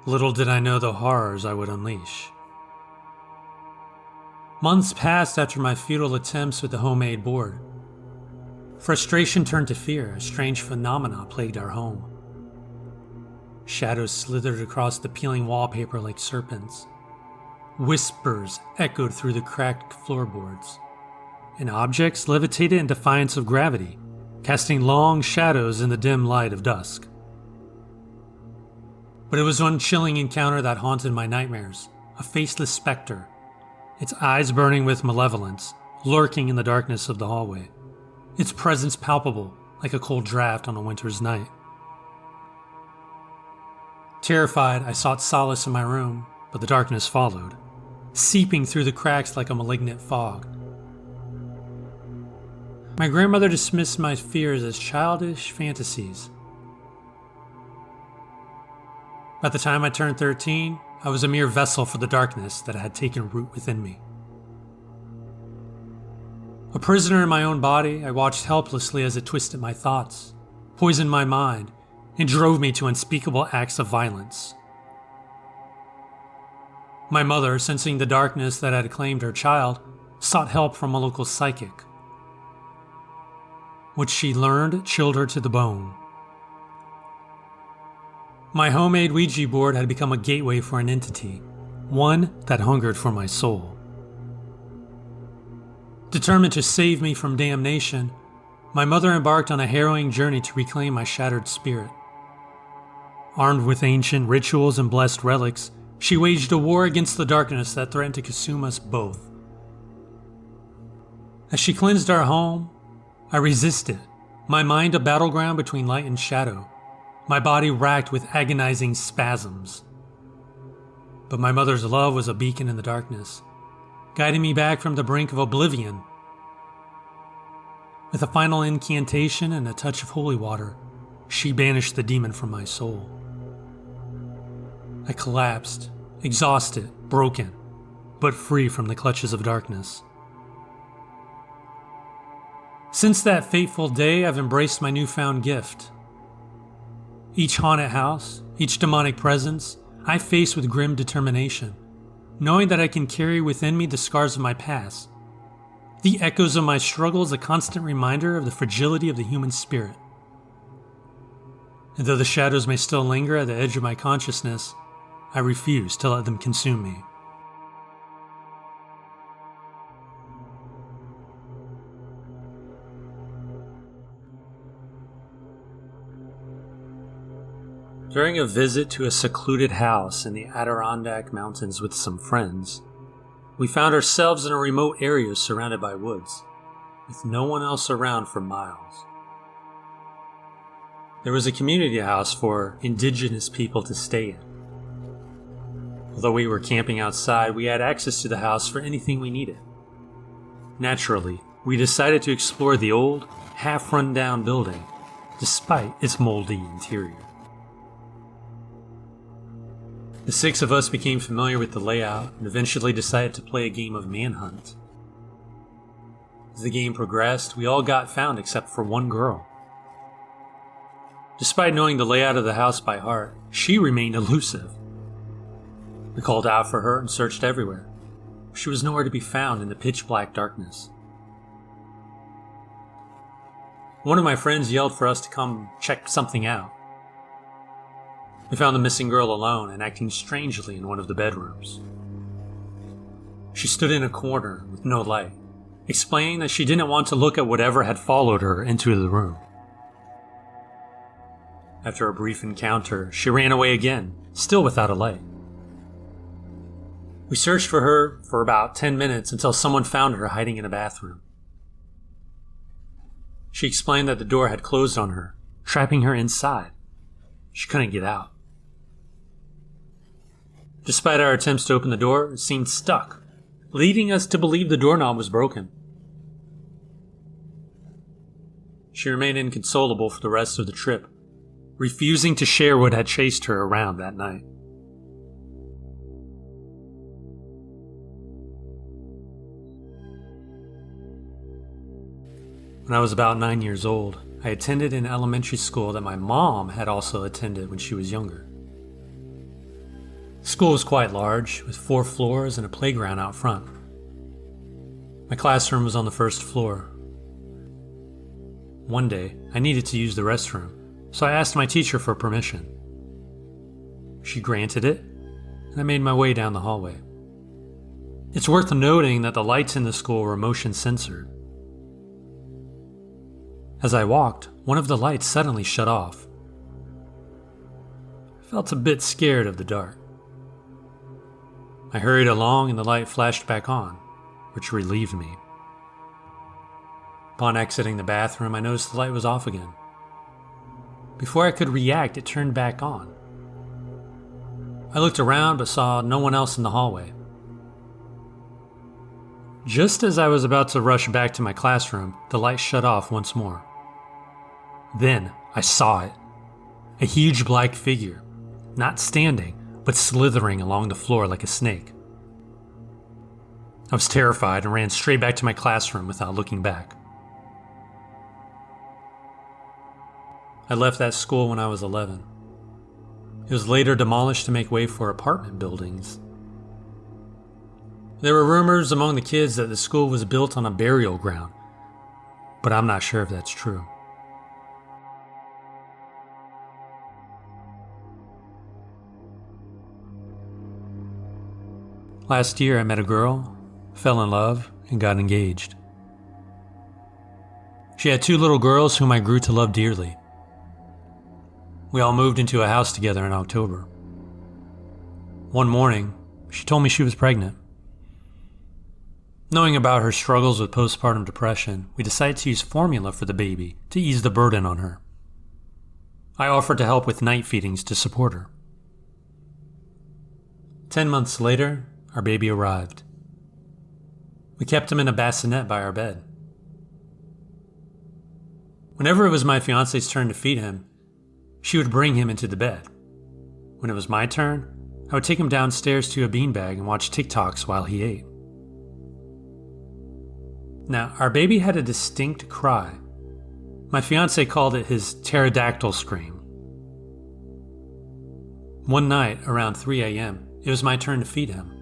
Little did I know the horrors I would unleash. Months passed after my futile attempts with the homemade board. Frustration turned to fear. A strange phenomena plagued our home. Shadows slithered across the peeling wallpaper like serpents. Whispers echoed through the cracked floorboards, and objects levitated in defiance of gravity, casting long shadows in the dim light of dusk. But it was one chilling encounter that haunted my nightmares, a faceless specter, its eyes burning with malevolence, lurking in the darkness of the hallway, its presence palpable like a cold draft on a winter's night. Terrified, I sought solace in my room, but the darkness followed, seeping through the cracks like a malignant fog. My grandmother dismissed my fears as childish fantasies. By the time I turned 13, I was a mere vessel for the darkness that had taken root within me. A prisoner in my own body, I watched helplessly as it twisted my thoughts, poisoned my mind, and drove me to unspeakable acts of violence. My mother, sensing the darkness that had claimed her child, sought help from a local psychic. What she learned chilled her to the bone. My homemade Ouija board had become a gateway for an entity, one that hungered for my soul. Determined to save me from damnation, my mother embarked on a harrowing journey to reclaim my shattered spirit. Armed with ancient rituals and blessed relics, she waged a war against the darkness that threatened to consume us both. As she cleansed our home, I resisted, my mind a battleground between light and shadow, my body racked with agonizing spasms. But my mother's love was a beacon in the darkness, guiding me back from the brink of oblivion. With a final incantation and a touch of holy water, she banished the demon from my soul. I collapsed, exhausted, broken, but free from the clutches of darkness. Since that fateful day, I've embraced my newfound gift. Each haunted house, each demonic presence, I face with grim determination, knowing that I can carry within me the scars of my past. The echoes of my struggles, a constant reminder of the fragility of the human spirit. And though the shadows may still linger at the edge of my consciousness, I refuse to let them consume me. During a visit to a secluded house in the Adirondack Mountains with some friends, we found ourselves in a remote area surrounded by woods, with no one else around for miles. There was a community house for indigenous people to stay in. Although we were camping outside, we had access to the house for anything we needed. Naturally, we decided to explore the old, half-run-down building, despite its moldy interior. The six of us became familiar with the layout and eventually decided to play a game of manhunt. As the game progressed, we all got found except for one girl. Despite knowing the layout of the house by heart, she remained elusive. We called out for her and searched everywhere. She was nowhere to be found in the pitch-black darkness. One of my friends yelled for us to come check something out. We found the missing girl alone and acting strangely in one of the bedrooms. She stood in a corner with no light, explaining that she didn't want to look at whatever had followed her into the room. After a brief encounter, she ran away again, still without a light. We searched for her for about 10 minutes until someone found her hiding in a bathroom. She explained that the door had closed on her, trapping her inside. She couldn't get out. Despite our attempts to open the door, it seemed stuck, leading us to believe the doorknob was broken. She remained inconsolable for the rest of the trip, refusing to share what had chased her around that night. When I was about 9 years old, I attended an elementary school that my mom had also attended when she was younger. The school was quite large, with 4 floors and a playground out front. My classroom was on the first floor. One day, I needed to use the restroom, so I asked my teacher for permission. She granted it, and I made my way down the hallway. It's worth noting that the lights in the school were motion censored. As I walked, one of the lights suddenly shut off. I felt a bit scared of the dark. I hurried along and the light flashed back on, which relieved me. Upon exiting the bathroom, I noticed the light was off again. Before I could react, it turned back on. I looked around but saw no one else in the hallway. Just as I was about to rush back to my classroom, the light shut off once more. Then I saw it. A huge black figure, not standing, but slithering along the floor like a snake. I was terrified and ran straight back to my classroom without looking back. I left that school when I was 11. It was later demolished to make way for apartment buildings. There were rumors among the kids that the school was built on a burial ground, but I'm not sure if that's true. Last year I met a girl, fell in love, and got engaged. She had 2 little girls whom I grew to love dearly. We all moved into a house together in October. One morning, she told me she was pregnant. Knowing about her struggles with postpartum depression, we decided to use formula for the baby to ease the burden on her. I offered to help with night feedings to support her. 10 months later, our baby arrived. We kept him in a bassinet by our bed. Whenever it was my fiance's turn to feed him, she would bring him into the bed. When it was my turn, I would take him downstairs to a beanbag and watch TikToks while he ate. Now, our baby had a distinct cry. My fiance called it his pterodactyl scream. One night, around 3 a.m., it was my turn to feed him.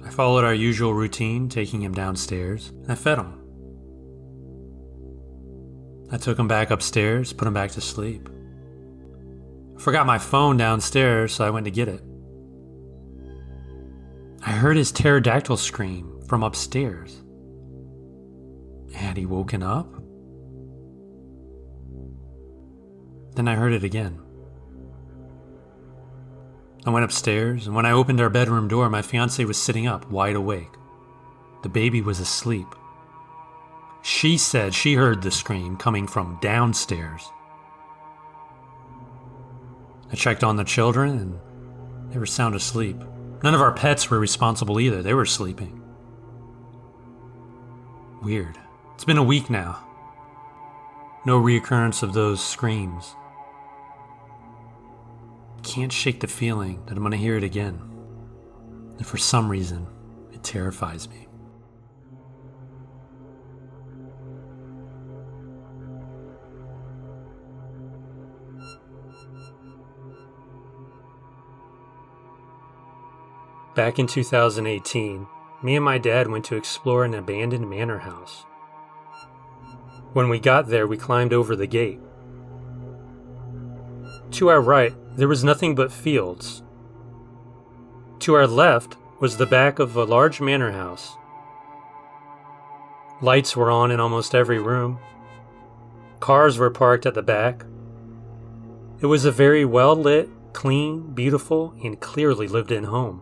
I followed our usual routine, taking him downstairs, and I fed him. I took him back upstairs, put him back to sleep. I forgot my phone downstairs, so I went to get it. I heard his pterodactyl scream from upstairs. Had he woken up? Then I heard it again. I went upstairs, and when I opened our bedroom door, my fiancée was sitting up, wide awake. The baby was asleep. She said she heard the scream coming from downstairs. I checked on the children, and they were sound asleep. None of our pets were responsible either. They were sleeping. Weird. It's been a week now. No reoccurrence of those screams. Can't shake the feeling that I'm going to hear it again. And for some reason, it terrifies me. Back in 2018, me and my dad went to explore an abandoned manor house. When we got there, we climbed over the gate. To our right, there was nothing but fields. To our left was the back of a large manor house. Lights were on in almost every room. Cars were parked at the back, It was a very well-lit, clean, beautiful, and clearly lived-in home.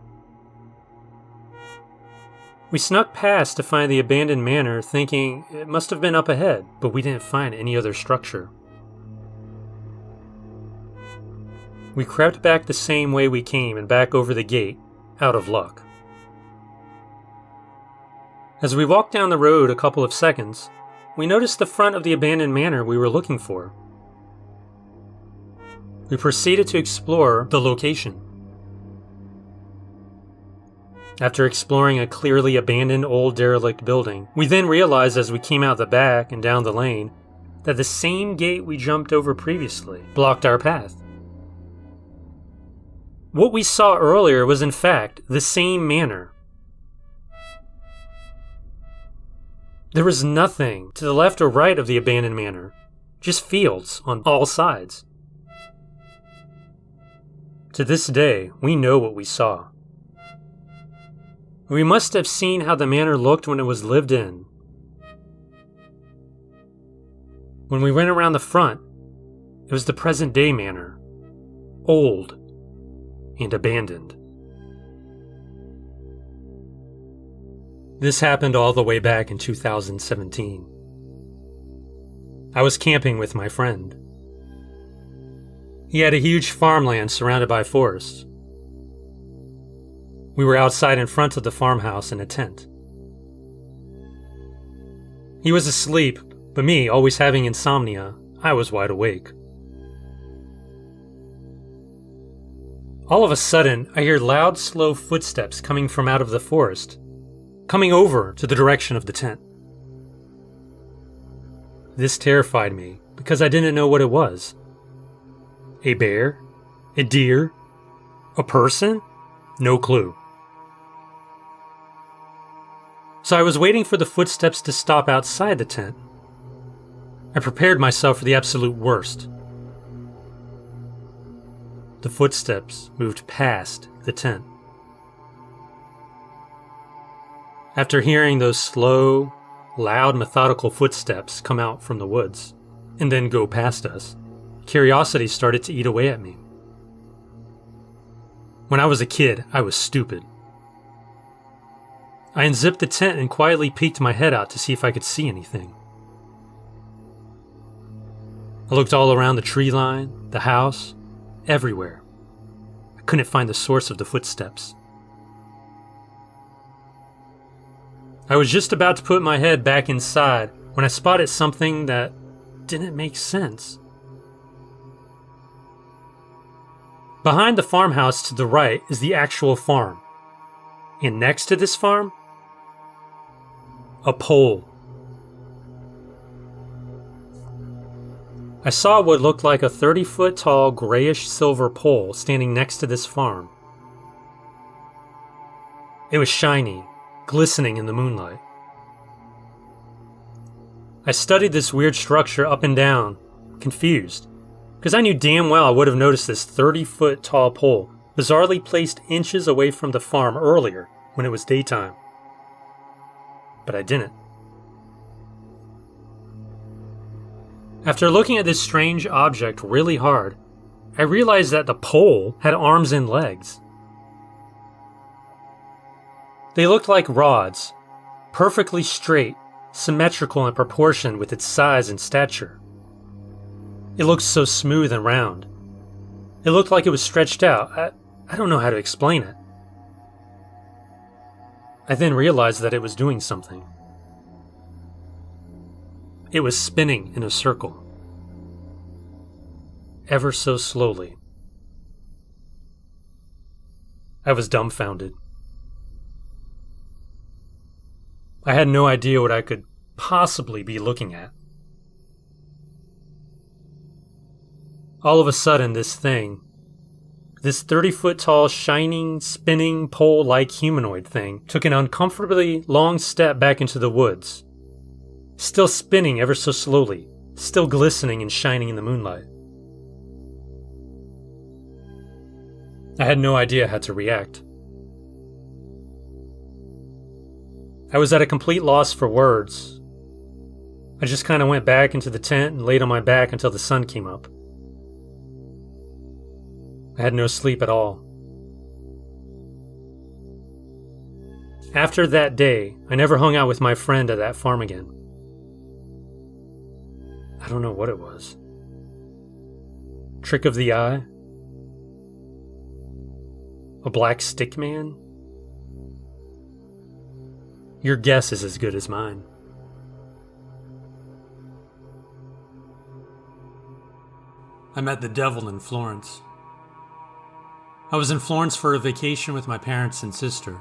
We snuck past to find the abandoned manor, thinking it must have been up ahead, but we didn't find any other structure. We crept back the same way we came and back over the gate, out of luck. As we walked down the road a couple of seconds, we noticed the front of the abandoned manor we were looking for. We proceeded to explore the location. After exploring a clearly abandoned old derelict building, we then realized as we came out the back and down the lane that the same gate we jumped over previously blocked our path. What we saw earlier was in fact the same manor. There was nothing to the left or right of the abandoned manor, just fields on all sides. To this day, we know what we saw. We must have seen how the manor looked when it was lived in. When we went around the front, it was the present-day manor, old and abandoned. This happened all the way back in 2017. I was camping with my friend. He had a huge farmland surrounded by forests. We were outside in front of the farmhouse in a tent. He was asleep, but me, always having insomnia, I was wide awake. All of a sudden, I hear loud, slow footsteps coming from out of the forest, coming over to the direction of the tent. This terrified me because I didn't know what it was. A bear? A deer? A person? No clue. So I was waiting for the footsteps to stop outside the tent. I prepared myself for the absolute worst. The footsteps moved past the tent. After hearing those slow, loud, methodical footsteps come out from the woods and then go past us, curiosity started to eat away at me. When I was a kid, I was stupid. I unzipped the tent and quietly peeked my head out to see if I could see anything. I looked all around the tree line, the house, everywhere. I couldn't find the source of the footsteps. I was just about to put my head back inside when I spotted something that didn't make sense. Behind the farmhouse to the right is the actual farm. And next to this farm, a pole. I saw what looked like a 30-foot tall grayish-silver pole standing next to this farm. It was shiny, glistening in the moonlight. I studied this weird structure up and down, confused, because I knew damn well I would have noticed this 30-foot tall pole bizarrely placed inches away from the farm earlier when it was daytime. But I didn't. After looking at this strange object really hard, I realized that the pole had arms and legs. They looked like rods, perfectly straight, symmetrical in proportion with its size and stature. It looked so smooth and round. It looked like it was stretched out. I don't know how to explain it. I then realized that it was doing something. It was spinning in a circle. Ever so slowly. I was dumbfounded. I had no idea what I could possibly be looking at. All of a sudden, this 30-foot tall, shining, spinning, pole-like humanoid thing took an uncomfortably long step back into the woods, still spinning ever so slowly, still glistening and shining in the moonlight. I had no idea how to react. I was at a complete loss for words. I just kind of went back into the tent and laid on my back until the sun came up. I had no sleep at all. After that day, I never hung out with my friend at that farm again. I don't know what it was. Trick of the eye? A black stick man? Your guess is as good as mine. I met the devil in Florence. I was in Florence for a vacation with my parents and sister.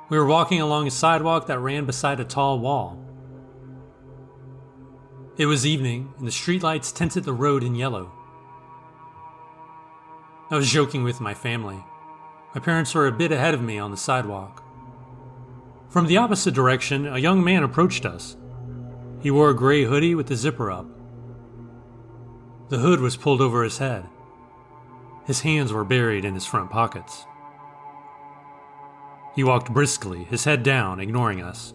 We were walking along a sidewalk that ran beside a tall wall. It was evening, and the streetlights tinted the road in yellow. I was joking with my family. My parents were a bit ahead of me on the sidewalk. From the opposite direction, a young man approached us. He wore a gray hoodie with the zipper up. The hood was pulled over his head. His hands were buried in his front pockets. He walked briskly, his head down, ignoring us.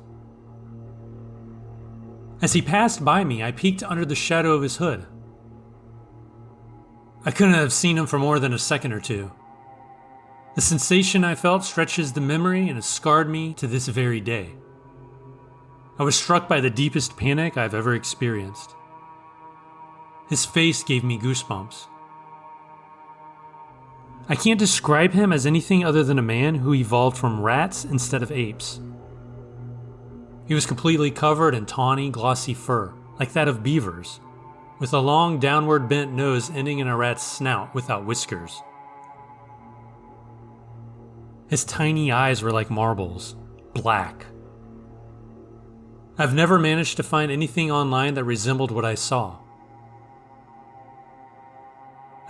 As he passed by me, I peeked under the shadow of his hood. I couldn't have seen him for more than a second or two. The sensation I felt stretches the memory and has scarred me to this very day. I was struck by the deepest panic I've ever experienced. His face gave me goosebumps. I can't describe him as anything other than a man who evolved from rats instead of apes. He was completely covered in tawny, glossy fur, like that of beavers, with a long downward bent nose ending in a rat's snout without whiskers. His tiny eyes were like marbles, black. I've never managed to find anything online that resembled what I saw.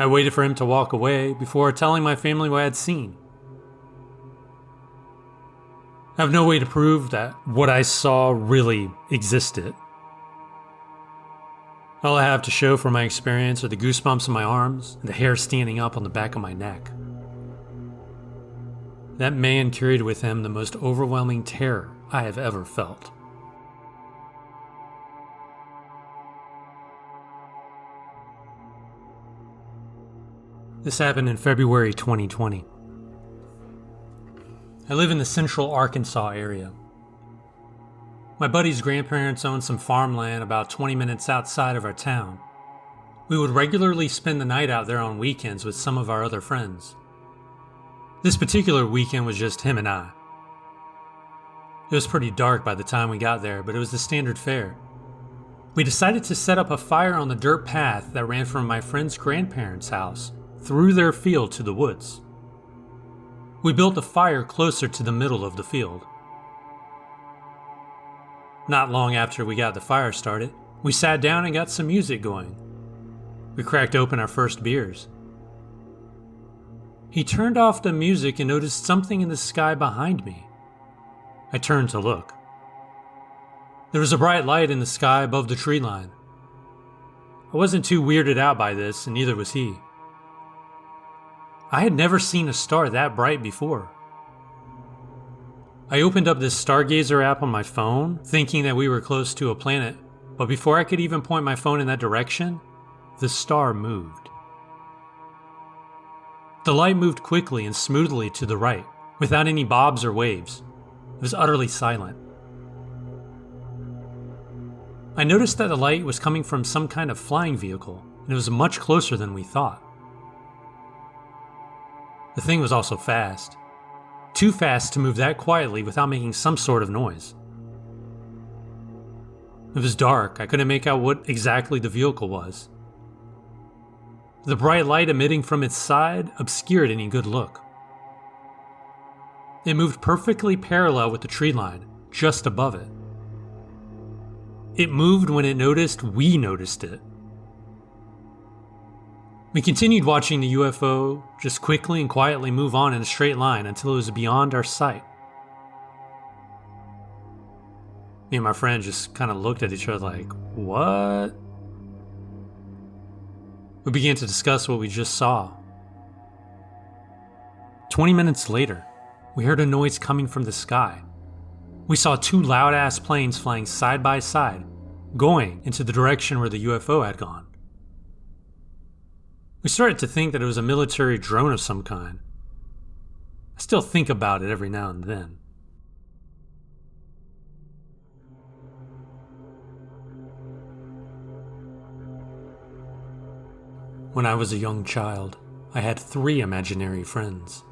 I waited for him to walk away before telling my family what I had seen. I have no way to prove that what I saw really existed. All I have to show for my experience are the goosebumps in my arms and the hair standing up on the back of my neck. That man carried with him the most overwhelming terror I have ever felt. This happened in February 2020. I live in the central Arkansas area. My buddy's grandparents owned some farmland about 20 minutes outside of our town. We would regularly spend the night out there on weekends with some of our other friends. This particular weekend was just him and I. It was pretty dark by the time we got there, but it was the standard fare. We decided to set up a fire on the dirt path that ran from my friend's grandparents' house through their field to the woods. We built the fire closer to the middle of the field. Not long after we got the fire started, we sat down and got some music going. We cracked open our first beers. He turned off the music and noticed something in the sky behind me. I turned to look. There was a bright light in the sky above the tree line. I wasn't too weirded out by this, and neither was he. I had never seen a star that bright before. I opened up this Stargazer app on my phone, thinking that we were close to a planet, but before I could even point my phone in that direction, the star moved. The light moved quickly and smoothly to the right, without any bobs or waves. It was utterly silent. I noticed that the light was coming from some kind of flying vehicle, and it was much closer than we thought. The thing was also fast. Too fast to move that quietly without making some sort of noise. It was dark. I couldn't make out what exactly the vehicle was. The bright light emitting from its side obscured any good look. It moved perfectly parallel with the tree line, just above it. It moved when it noticed we noticed it. We continued watching the UFO just quickly and quietly move on in a straight line until it was beyond our sight. Me and my friend just kind of looked at each other like, what? We began to discuss what we just saw. 20 minutes later, we heard a noise coming from the sky. We saw two loud-ass planes flying side by side, going into the direction where the UFO had gone. We started to think that it was a military drone of some kind. I still think about it every now and then. When I was a young child, I had 3 imaginary friends.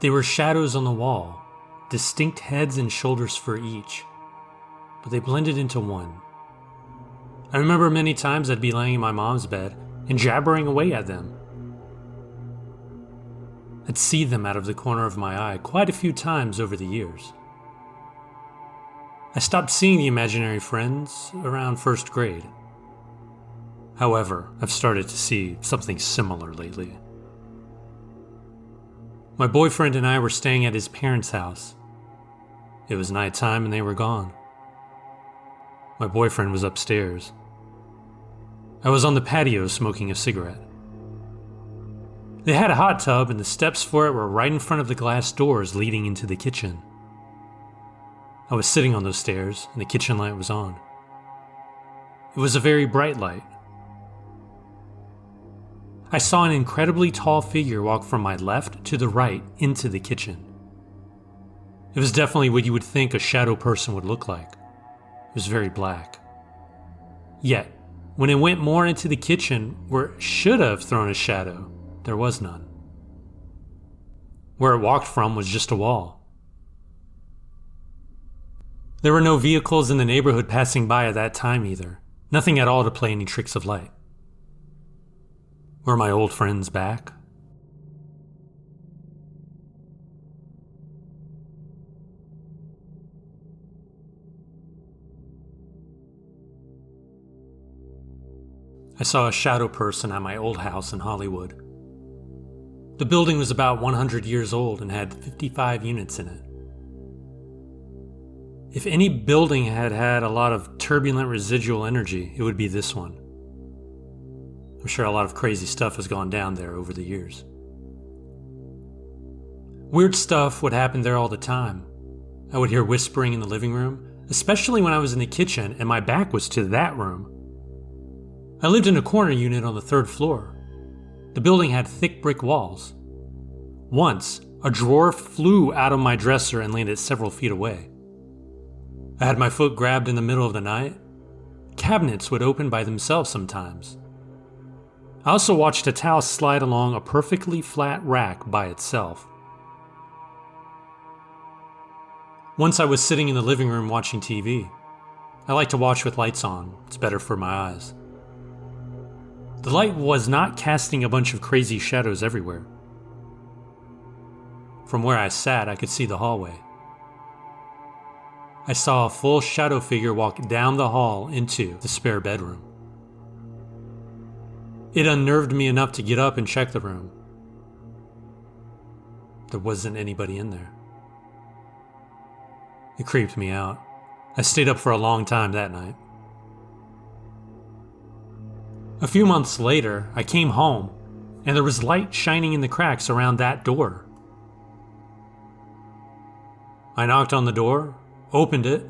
They were shadows on the wall, distinct heads and shoulders for each, but they blended into one. I remember many times I'd be laying in my mom's bed and jabbering away at them. I'd see them out of the corner of my eye quite a few times over the years. I stopped seeing the imaginary friends around first grade. However, I've started to see something similar lately. My boyfriend and I were staying at his parents' house. It was nighttime and they were gone. My boyfriend was upstairs. I was on the patio smoking a cigarette. They had a hot tub and the steps for it were right in front of the glass doors leading into the kitchen. I was sitting on those stairs and the kitchen light was on. It was a very bright light. I saw an incredibly tall figure walk from my left to the right into the kitchen. It was definitely what you would think a shadow person would look like. It was very black. Yet, when it went more into the kitchen where it should have thrown a shadow, there was none. Where it walked from was just a wall. There were no vehicles in the neighborhood passing by at that time either. Nothing at all to play any tricks of light. Were my old friends back? I saw a shadow person at my old house in Hollywood. The building was about 100 years old and had 55 units in it. If any building had had a lot of turbulent residual energy, it would be this one. I'm sure a lot of crazy stuff has gone down there over the years. Weird stuff would happen there all the time. I would hear whispering in the living room, especially when I was in the kitchen and my back was to that room. I lived in a corner unit on the 3rd floor. The building had thick brick walls. Once, a drawer flew out of my dresser and landed several feet away. I had my foot grabbed in the middle of the night. Cabinets would open by themselves sometimes. I also watched a towel slide along a perfectly flat rack by itself. Once I was sitting in the living room watching TV. I like to watch with lights on. It's better for my eyes. The light was not casting a bunch of crazy shadows everywhere. From where I sat, I could see the hallway. I saw a full shadow figure walk down the hall into the spare bedroom. It unnerved me enough to get up and check the room. There wasn't anybody in there. It creeped me out. I stayed up for a long time that night. A few months later, I came home, and there was light shining in the cracks around that door. I knocked on the door, opened it.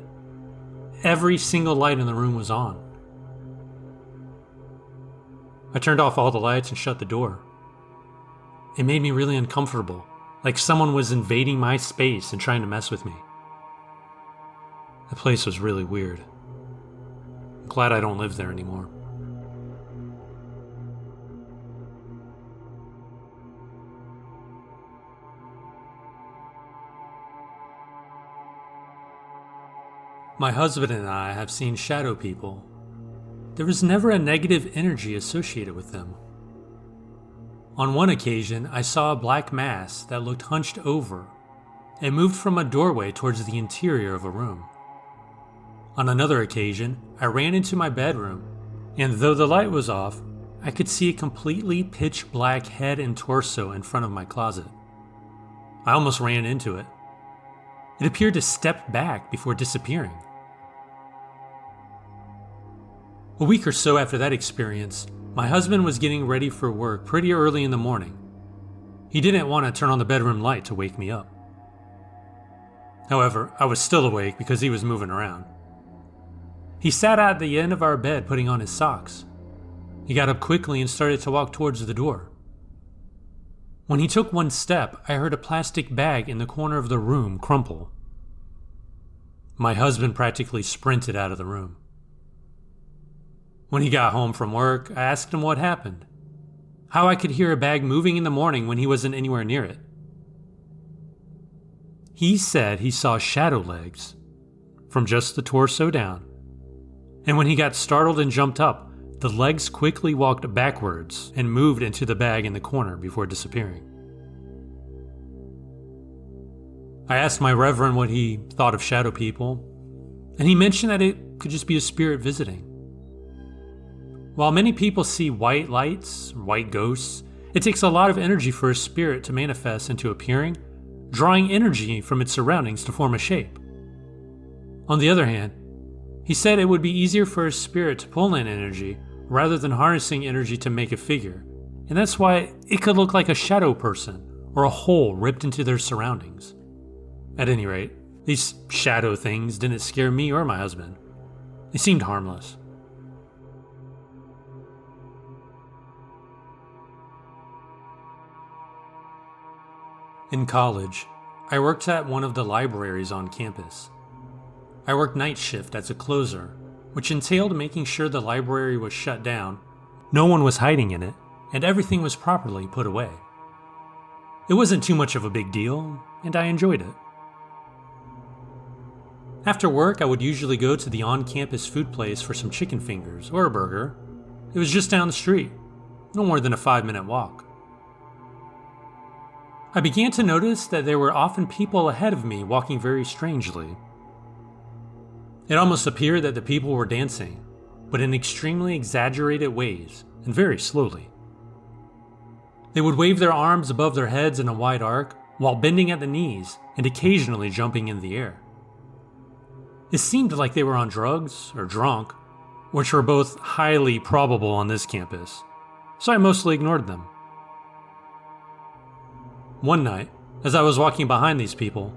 Every single light in the room was on. I turned off all the lights and shut the door. It made me really uncomfortable, like someone was invading my space and trying to mess with me. The place was really weird. I'm glad I don't live there anymore. My husband and I have seen shadow people. There was never a negative energy associated with them. On one occasion, I saw a black mass that looked hunched over and moved from a doorway towards the interior of a room. On another occasion, I ran into my bedroom, and though the light was off, I could see a completely pitch black head and torso in front of my closet. I almost ran into it. It appeared to step back before disappearing. A week or so after that experience, my husband was getting ready for work pretty early in the morning. He didn't want to turn on the bedroom light to wake me up. However, I was still awake because he was moving around. He sat at the end of our bed putting on his socks. He got up quickly and started to walk towards the door. When he took one step, I heard a plastic bag in the corner of the room crumple. My husband practically sprinted out of the room. When he got home from work, I asked him what happened, how I could hear a bag moving in the morning when he wasn't anywhere near it. He said he saw shadow legs from just the torso down, and when he got startled and jumped up, the legs quickly walked backwards and moved into the bag in the corner before disappearing. I asked my reverend what he thought of shadow people, and he mentioned that it could just be a spirit visiting. While many people see white lights, or white ghosts, it takes a lot of energy for a spirit to manifest into appearing, drawing energy from its surroundings to form a shape. On the other hand, he said it would be easier for a spirit to pull in energy rather than harnessing energy to make a figure, and that's why it could look like a shadow person or a hole ripped into their surroundings. At any rate, these shadow things didn't scare me or my husband. They seemed harmless. In college, I worked at one of the libraries on campus. I worked night shift as a closer, which entailed making sure the library was shut down, no one was hiding in it, and everything was properly put away. It wasn't too much of a big deal, and I enjoyed it. After work, I would usually go to the on-campus food place for some chicken fingers or a burger. It was just down the street, no more than a 5-minute walk. I began to notice that there were often people ahead of me walking very strangely. It almost appeared that the people were dancing, but in extremely exaggerated ways and very slowly. They would wave their arms above their heads in a wide arc while bending at the knees and occasionally jumping in the air. It seemed like they were on drugs or drunk, which were both highly probable on this campus, so I mostly ignored them. One night, as I was walking behind these people,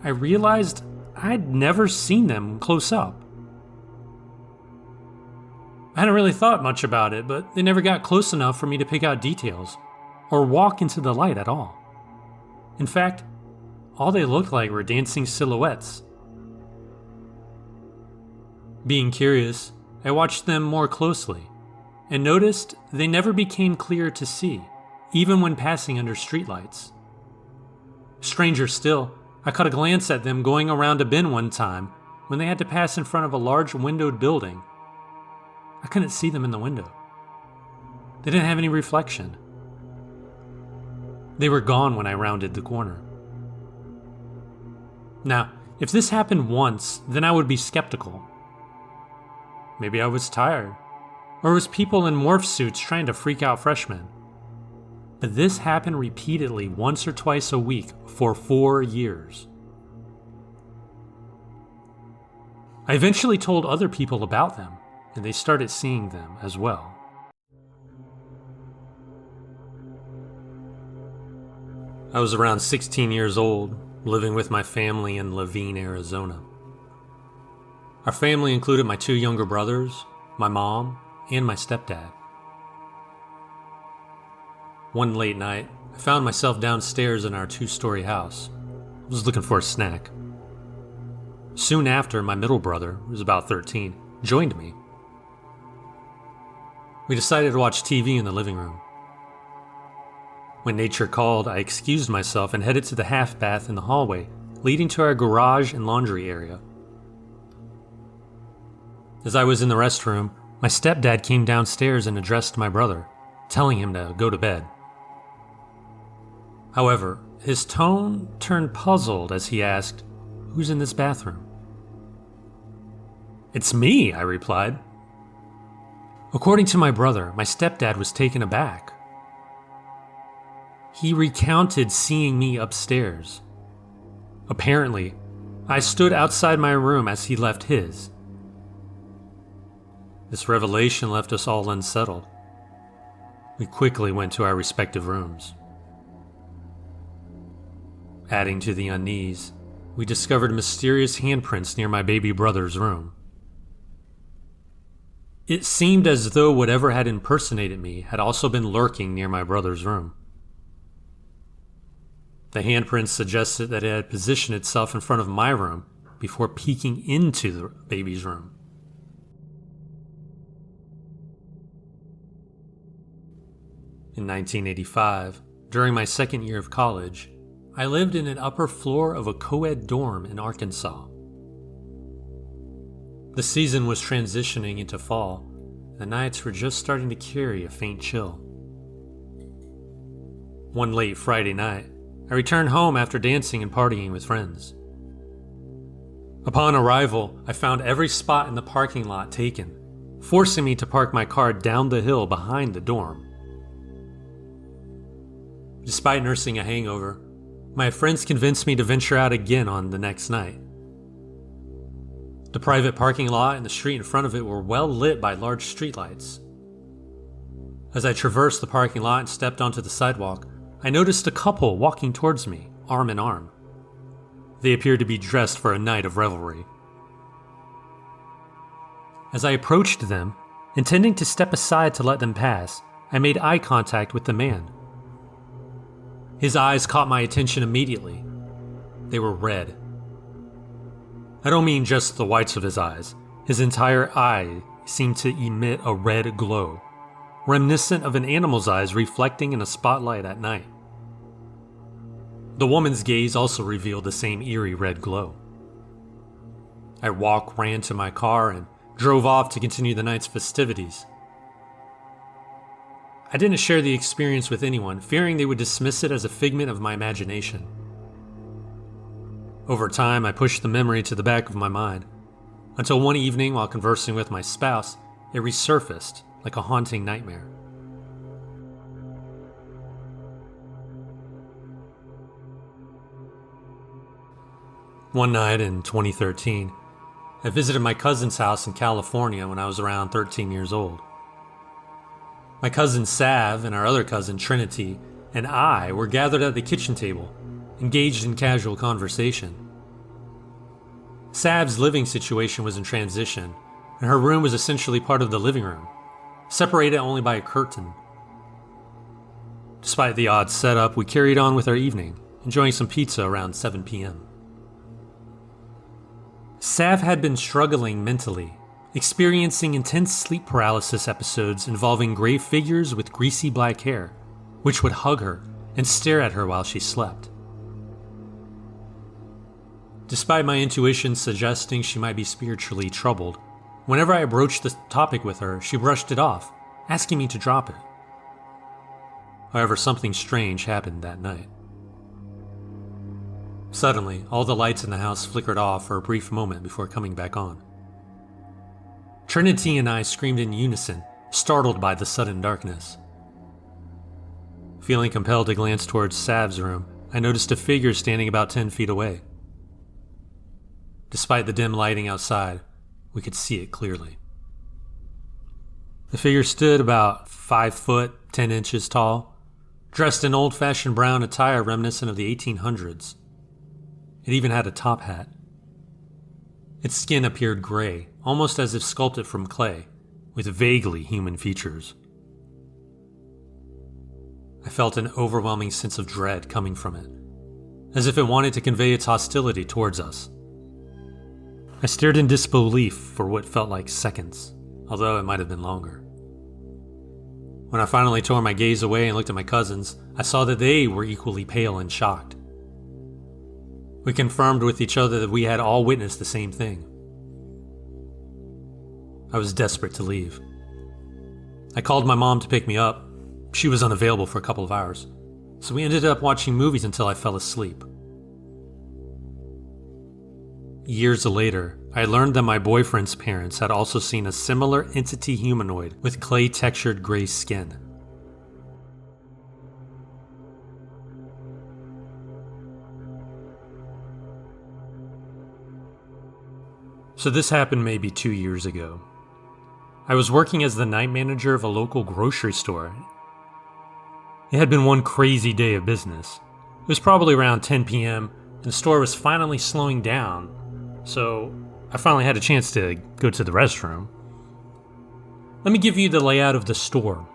I realized I'd never seen them close up. I hadn't really thought much about it, but they never got close enough for me to pick out details or walk into the light at all. In fact, all they looked like were dancing silhouettes. Being curious, I watched them more closely and noticed they never became clear to see, even when passing under streetlights. Stranger still, I caught a glance at them going around a bend one time when they had to pass in front of a large windowed building. I couldn't see them in the window. They didn't have any reflection. They were gone when I rounded the corner. Now, if this happened once, then I would be skeptical. Maybe I was tired, or it was people in morph suits trying to freak out freshmen. But this happened repeatedly once or twice a week for 4 years. I eventually told other people about them, and they started seeing them as well. I was around 16 years old, living with my family in Levine, Arizona. Our family included my 2 younger brothers, my mom, and my stepdad. One late night, I found myself downstairs in our 2-story house. I was looking for a snack. Soon after, my middle brother, who was about 13, joined me. We decided to watch TV in the living room. When nature called, I excused myself and headed to the half bath in the hallway, leading to our garage and laundry area. As I was in the restroom, my stepdad came downstairs and addressed my brother, telling him to go to bed. However, his tone turned puzzled as he asked, "Who's in this bathroom?" "It's me," I replied. According to my brother, my stepdad was taken aback. He recounted seeing me upstairs. Apparently, I stood outside my room as he left his. This revelation left us all unsettled. We quickly went to our respective rooms. Adding to the unease, we discovered mysterious handprints near my baby brother's room. It seemed as though whatever had impersonated me had also been lurking near my brother's room. The handprints suggested that it had positioned itself in front of my room before peeking into the baby's room. In 1985, during my second year of college, I lived in an upper floor of a co-ed dorm in Arkansas. The season was transitioning into fall. The nights were just starting to carry a faint chill. One late Friday night, I returned home after dancing and partying with friends. Upon arrival, I found every spot in the parking lot taken, forcing me to park my car down the hill behind the dorm. Despite nursing a hangover, my friends convinced me to venture out again on the next night. The private parking lot and the street in front of it were well lit by large streetlights. As I traversed the parking lot and stepped onto the sidewalk, I noticed a couple walking towards me, arm in arm. They appeared to be dressed for a night of revelry. As I approached them, intending to step aside to let them pass, I made eye contact with the man. His eyes caught my attention immediately. They were red. I don't mean just the whites of his eyes. His entire eye seemed to emit a red glow, reminiscent of an animal's eyes reflecting in a spotlight at night. The woman's gaze also revealed the same eerie red glow. I ran to my car, and drove off to continue the night's festivities. I didn't share the experience with anyone, fearing they would dismiss it as a figment of my imagination. Over time, I pushed the memory to the back of my mind, until one evening while conversing with my spouse, it resurfaced like a haunting nightmare. One night in 2013, I visited my cousin's house in California when I was around 13 years old. My cousin Sav and our other cousin Trinity and I were gathered at the kitchen table, engaged in casual conversation. Sav's living situation was in transition, and her room was essentially part of the living room, separated only by a curtain. Despite the odd setup, we carried on with our evening, enjoying some pizza around 7 p.m. Sav had been struggling mentally, experiencing intense sleep paralysis episodes involving gray figures with greasy black hair, which would hug her and stare at her while she slept. Despite my intuition suggesting she might be spiritually troubled, whenever I broached the topic with her, she brushed it off, asking me to drop it. However, something strange happened that night. Suddenly, all the lights in the house flickered off for a brief moment before coming back on. Trinity and I screamed in unison, startled by the sudden darkness. Feeling compelled to glance towards Sav's room, I noticed a figure standing about 10 feet away. Despite the dim lighting outside, we could see it clearly. The figure stood about 5 foot 10 inches tall, dressed in old-fashioned brown attire reminiscent of the 1800s. It even had a top hat. Its skin appeared gray, almost as if sculpted from clay, with vaguely human features. I felt an overwhelming sense of dread coming from it, as if it wanted to convey its hostility towards us. I stared in disbelief for what felt like seconds, although it might have been longer. When I finally tore my gaze away and looked at my cousins, I saw that they were equally pale and shocked. We confirmed with each other that we had all witnessed the same thing. I was desperate to leave. I called my mom to pick me up. She was unavailable for a couple of hours, so we ended up watching movies until I fell asleep. Years later, I learned that my boyfriend's parents had also seen a similar entity humanoid with clay-textured gray skin. So this happened maybe 2 years ago. I was working as the night manager of a local grocery store. It had been one crazy day of business. It was probably around 10 p.m. and the store was finally slowing down, so I finally had a chance to go to the restroom. Let me give you the layout of the store.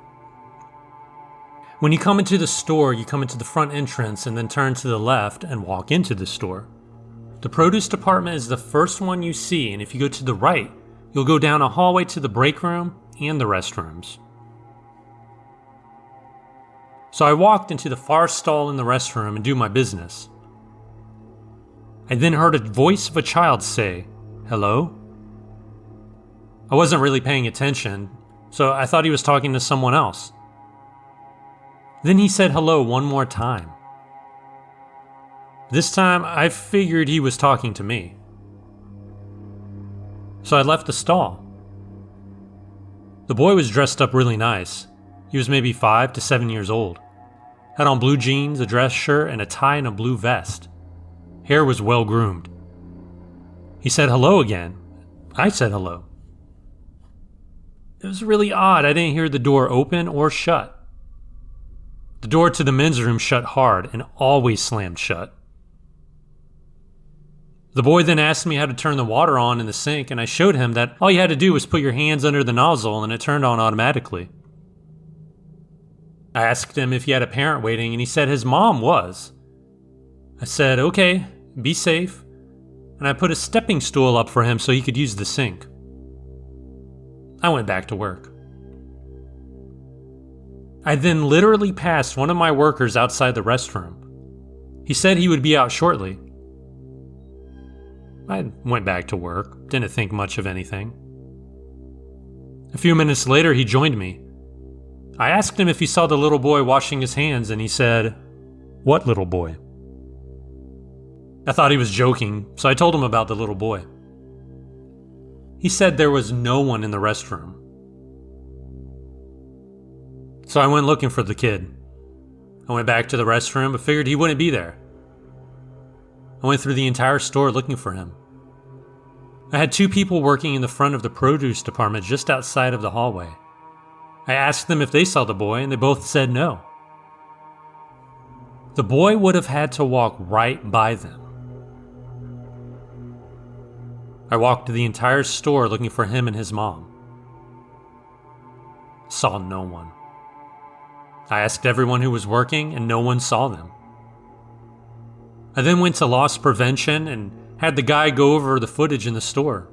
When you come into the store, you come into the front entrance and then turn to the left and walk into the store. The produce department is the first one you see, and if you go to the right, you'll go down a hallway to the break room and the restrooms. So I walked into the far stall in the restroom and do my business. I then heard a voice of a child say, "Hello?" I wasn't really paying attention, so I thought he was talking to someone else. Then he said hello one more time. This time, I figured he was talking to me. So I left the stall. The boy was dressed up really nice. He was maybe 5 to 7 years old. Had on blue jeans, a dress shirt, and a tie and a blue vest. Hair was well groomed. He said hello again. I said hello. It was really odd. I didn't hear the door open or shut. The door to the men's room shut hard and always slammed shut. The boy then asked me how to turn the water on in the sink, and I showed him that all you had to do was put your hands under the nozzle and it turned on automatically. I asked him if he had a parent waiting, and he said his mom was. I said, "Okay, be safe," and I put a stepping stool up for him so he could use the sink. I went back to work. I then literally passed one of my workers outside the restroom. He said he would be out shortly. I went back to work, didn't think much of anything. A few minutes later, he joined me. I asked him if he saw the little boy washing his hands, and he said, "What little boy?" I thought he was joking, so I told him about the little boy. He said there was no one in the restroom. So I went looking for the kid. I went back to the restroom, but figured he wouldn't be there. I went through the entire store looking for him. I had 2 people working in the front of the produce department just outside of the hallway. I asked them if they saw the boy, and they both said no. The boy would have had to walk right by them. I walked the entire store looking for him and his mom. Saw no one. I asked everyone who was working, and no one saw them. I then went to loss prevention and had the guy go over the footage in the store.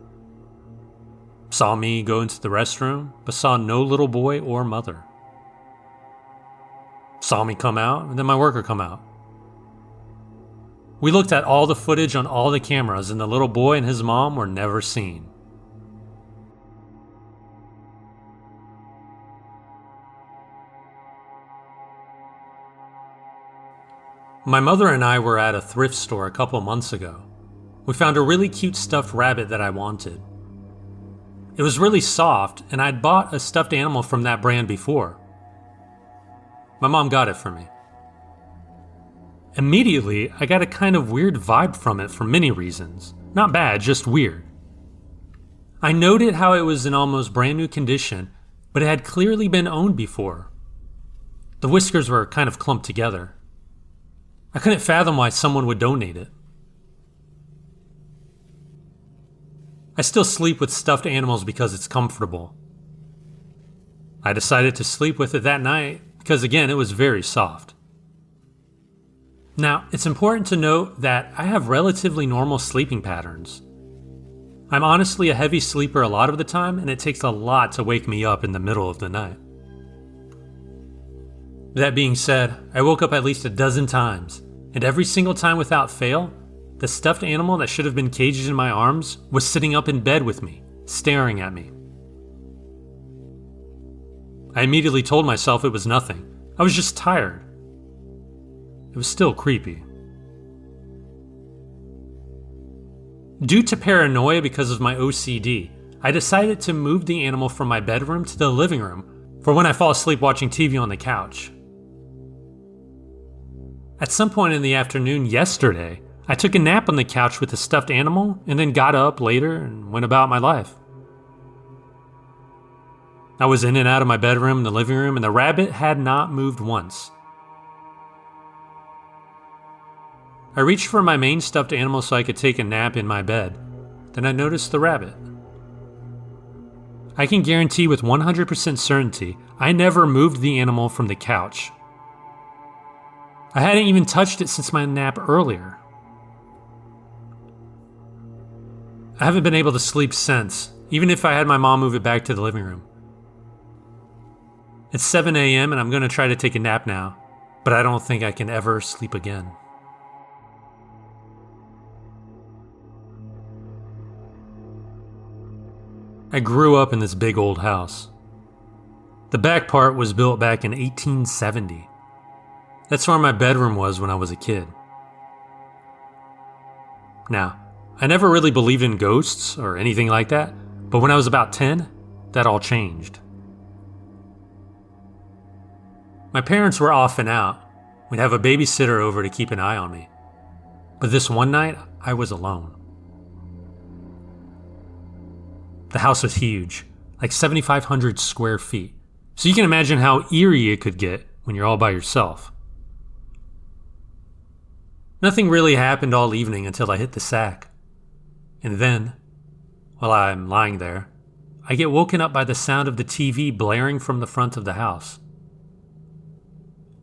Saw me go into the restroom, but saw no little boy or mother. Saw me come out, and then my worker come out. We looked at all the footage on all the cameras, and the little boy and his mom were never seen. My mother and I were at a thrift store a couple months ago. We found a really cute stuffed rabbit that I wanted. It was really soft, and I'd bought a stuffed animal from that brand before. My mom got it for me. Immediately, I got a kind of weird vibe from it for many reasons. Not bad, just weird. I noted how it was in almost brand new condition, but it had clearly been owned before. The whiskers were kind of clumped together. I couldn't fathom why someone would donate it. I still sleep with stuffed animals because it's comfortable. I decided to sleep with it that night because, again, it was very soft. Now, it's important to note that I have relatively normal sleeping patterns. I'm honestly a heavy sleeper a lot of the time, and it takes a lot to wake me up in the middle of the night. That being said, I woke up at least a dozen times, and every single time without fail, the stuffed animal that should have been caged in my arms was sitting up in bed with me, staring at me. I immediately told myself it was nothing. I was just tired. It was still creepy. Due to paranoia because of my OCD, I decided to move the animal from my bedroom to the living room for when I fall asleep watching TV on the couch. At some point in the afternoon yesterday, I took a nap on the couch with the stuffed animal and then got up later and went about my life. I was in and out of my bedroom and the living room, and the rabbit had not moved once. I reached for my main stuffed animal so I could take a nap in my bed. Then I noticed the rabbit. I can guarantee with 100% certainty I never moved the animal from the couch. I hadn't even touched it since my nap earlier. I haven't been able to sleep since, even if I had my mom move it back to the living room. It's 7 a.m. and I'm going to try to take a nap now, but I don't think I can ever sleep again. I grew up in this big old house. The back part was built back in 1870. That's where my bedroom was when I was a kid. Now, I never really believed in ghosts or anything like that, but when I was about 10, that all changed. My parents were off and out. We'd have a babysitter over to keep an eye on me. But this one night, I was alone. The house was huge, like 7,500 square feet. So you can imagine how eerie it could get when you're all by yourself. Nothing really happened all evening until I hit the sack. And then, while I'm lying there, I get woken up by the sound of the TV blaring from the front of the house.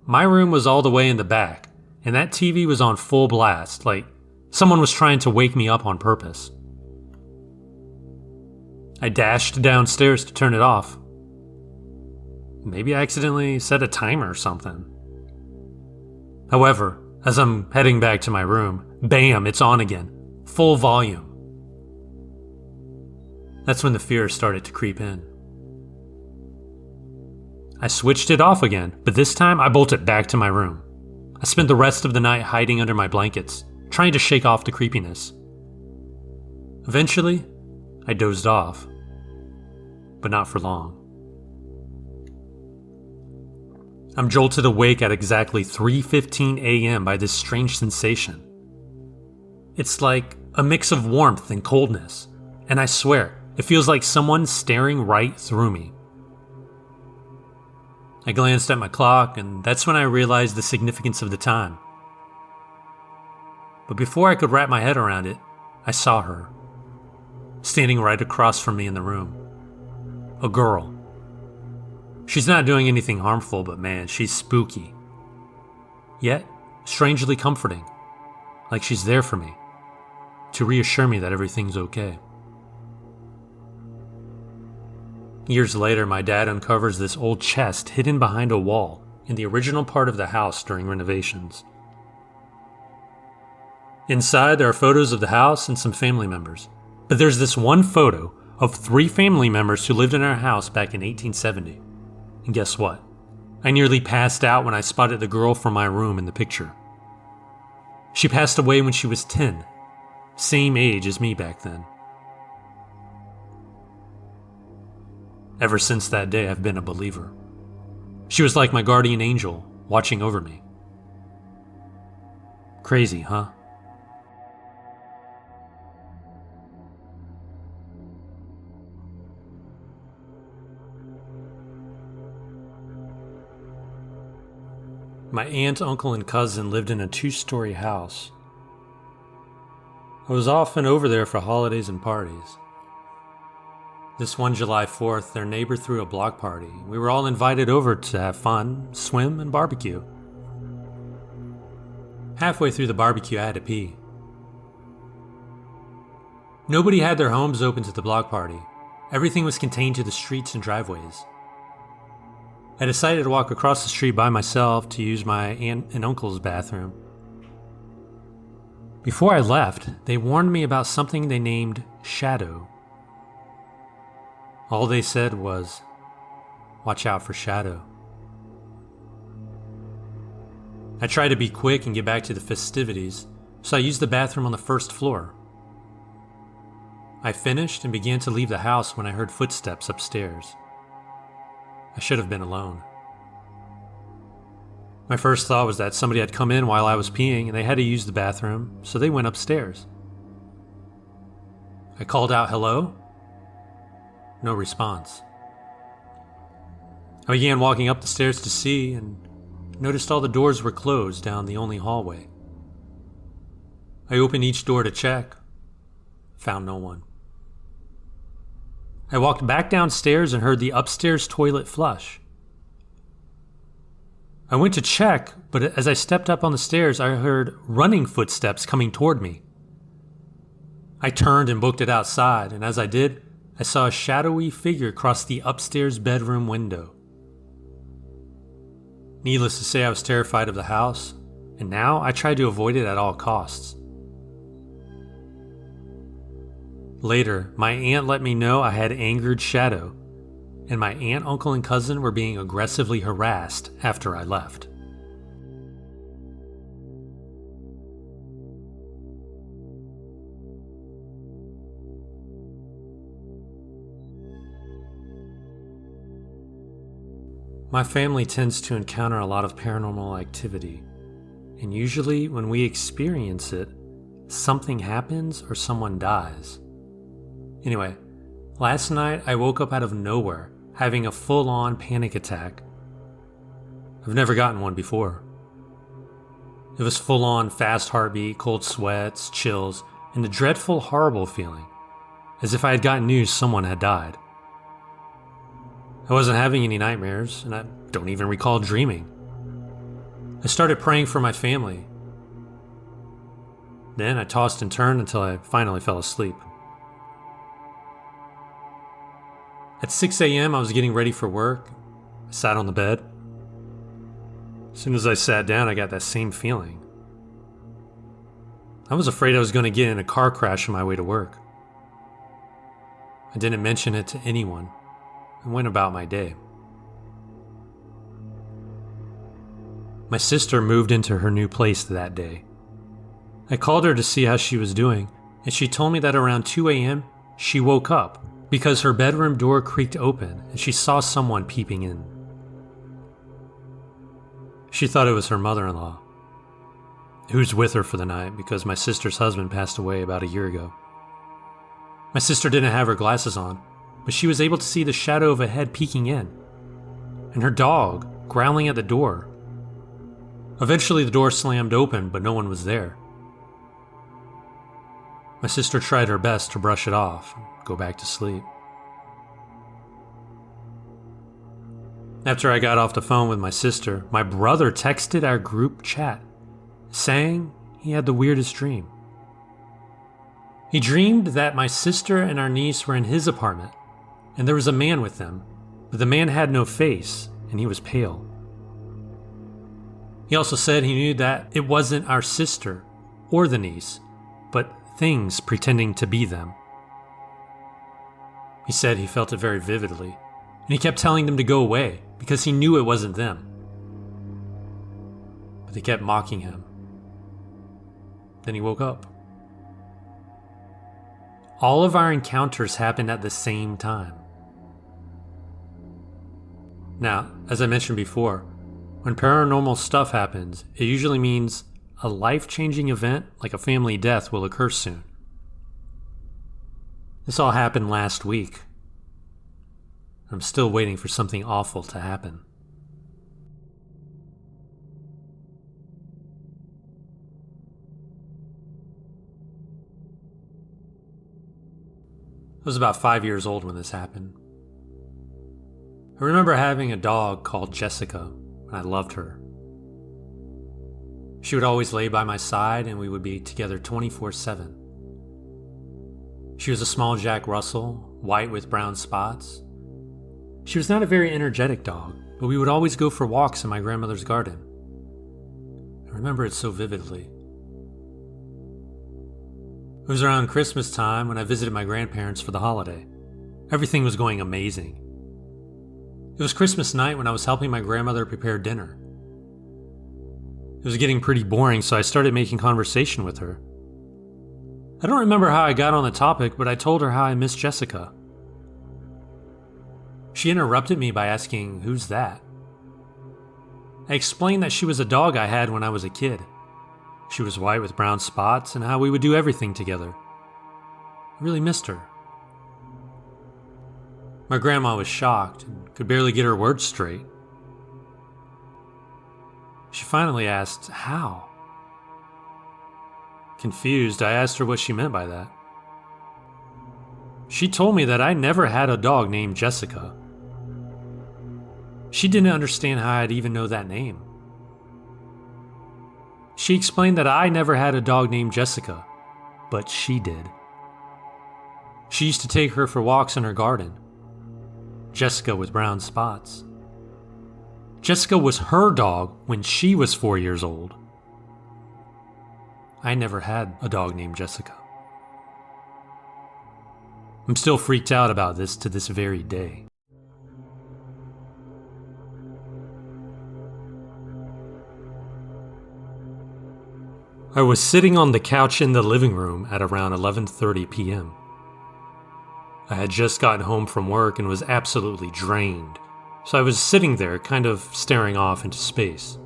My room was all the way in the back, and that TV was on full blast, like someone was trying to wake me up on purpose. I dashed downstairs to turn it off. Maybe I accidentally set a timer or something. However, as I'm heading back to my room, bam, it's on again. Full volume. That's when the fear started to creep in. I switched it off again, but this time I bolted back to my room. I spent the rest of the night hiding under my blankets, trying to shake off the creepiness. Eventually, I dozed off, but not for long. I'm jolted awake at exactly 3:15 a.m. by this strange sensation. It's like a mix of warmth and coldness, and I swear, it feels like someone staring right through me. I glanced at my clock, and that's when I realized the significance of the time. But before I could wrap my head around it, I saw her, standing right across from me in the room. A girl. She's not doing anything harmful, but man, she's spooky. Yet, strangely comforting, like she's there for me, to reassure me that everything's okay. Years later, my dad uncovers this old chest hidden behind a wall in the original part of the house during renovations. Inside, there are photos of the house and some family members, but there's this one photo of 3 family members who lived in our house back in 1870. And guess what? I nearly passed out when I spotted the girl from my room in the picture. She passed away when she was 10, same age as me back then. Ever since that day, I've been a believer. She was like my guardian angel, watching over me. Crazy, huh? My aunt, uncle, and cousin lived in a 2-story house. I was often over there for holidays and parties. This one July 4th, their neighbor threw a block party. We were all invited over to have fun, swim, and barbecue. Halfway through the barbecue, I had to pee. Nobody had their homes open to the block party. Everything was contained to the streets and driveways. I decided to walk across the street by myself to use my aunt and uncle's bathroom. Before I left, they warned me about something they named Shadow. All they said was, "Watch out for Shadow." I tried to be quick and get back to the festivities, so I used the bathroom on the first floor. I finished and began to leave the house when I heard footsteps upstairs. I should have been alone. My first thought was that somebody had come in while I was peeing and they had to use the bathroom, so they went upstairs. I called out, "Hello?" No response. I began walking up the stairs to see and noticed all the doors were closed down the only hallway. I opened each door to check, found no one. I walked back downstairs and heard the upstairs toilet flush. I went to check, but as I stepped up on the stairs, I heard running footsteps coming toward me. I turned and booked it outside, and as I did, I saw a shadowy figure cross the upstairs bedroom window. Needless to say, I was terrified of the house, and now I tried to avoid it at all costs. Later, my aunt let me know I had angered shadow, and my aunt, uncle, and cousin were being aggressively harassed after I left. My family tends to encounter a lot of paranormal activity, and usually when we experience it, something happens or someone dies. Anyway, last night I woke up out of nowhere, having a full-on panic attack. I've never gotten one before. It was full-on fast heartbeat, cold sweats, chills, and a dreadful, horrible feeling, as if I had gotten news someone had died. I wasn't having any nightmares, and I don't even recall dreaming. I started praying for my family. Then I tossed and turned until I finally fell asleep. At 6 a.m., I was getting ready for work. I sat on the bed. As soon as I sat down, I got that same feeling. I was afraid I was going to get in a car crash on my way to work. I didn't mention it to anyone and went about my day. My sister moved into her new place that day. I called her to see how she was doing, and she told me that around 2 a.m., she woke up because her bedroom door creaked open and she saw someone peeping in. She thought it was her mother-in-law, who's with her for the night because my sister's husband passed away about a year ago. My sister didn't have her glasses on, but she was able to see the shadow of a head peeking in, and her dog growling at the door. Eventually the door slammed open, but no one was there. My sister tried her best to brush it off and go back to sleep. After I got off the phone with my sister, my brother texted our group chat, saying he had the weirdest dream. He dreamed that my sister and our niece were in his apartment, and there was a man with them, but the man had no face, and he was pale. He also said he knew that it wasn't our sister or the niece, but things pretending to be them. He said he felt it very vividly, and he kept telling them to go away because he knew it wasn't them. But they kept mocking him. Then he woke up. All of our encounters happened at the same time. Now, as I mentioned before, when paranormal stuff happens, it usually means a life-changing event like a family death will occur soon. This all happened last week. I'm still waiting for something awful to happen. I was about 5 years old when this happened. I remember having a dog called Jessica, and I loved her. She would always lay by my side, and we would be together 24/7. She was a small Jack Russell, white with brown spots. She was not a very energetic dog, but we would always go for walks in my grandmother's garden. I remember it so vividly. It was around Christmas time when I visited my grandparents for the holiday. Everything was going amazing. It was Christmas night when I was helping my grandmother prepare dinner. It was getting pretty boring, so I started making conversation with her. I don't remember how I got on the topic, but I told her how I miss Jessica. She interrupted me by asking, "Who's that?" I explained that she was a dog I had when I was a kid. She was white with brown spots, and how we would do everything together. I really missed her. My grandma was shocked and could barely get her words straight. She finally asked, "How?" Confused, I asked her what she meant by that. She told me that I never had a dog named Jessica. She didn't understand how I'd even know that name. She explained that I never had a dog named Jessica, but she did. She used to take her for walks in her garden. Jessica with brown spots. Jessica was her dog when she was 4 years old. I never had a dog named Jessica. I'm still freaked out about this to this very day. I was sitting on the couch in the living room at around 11:30 p.m. I had just gotten home from work and was absolutely drained, so I was sitting there kind of staring off into space.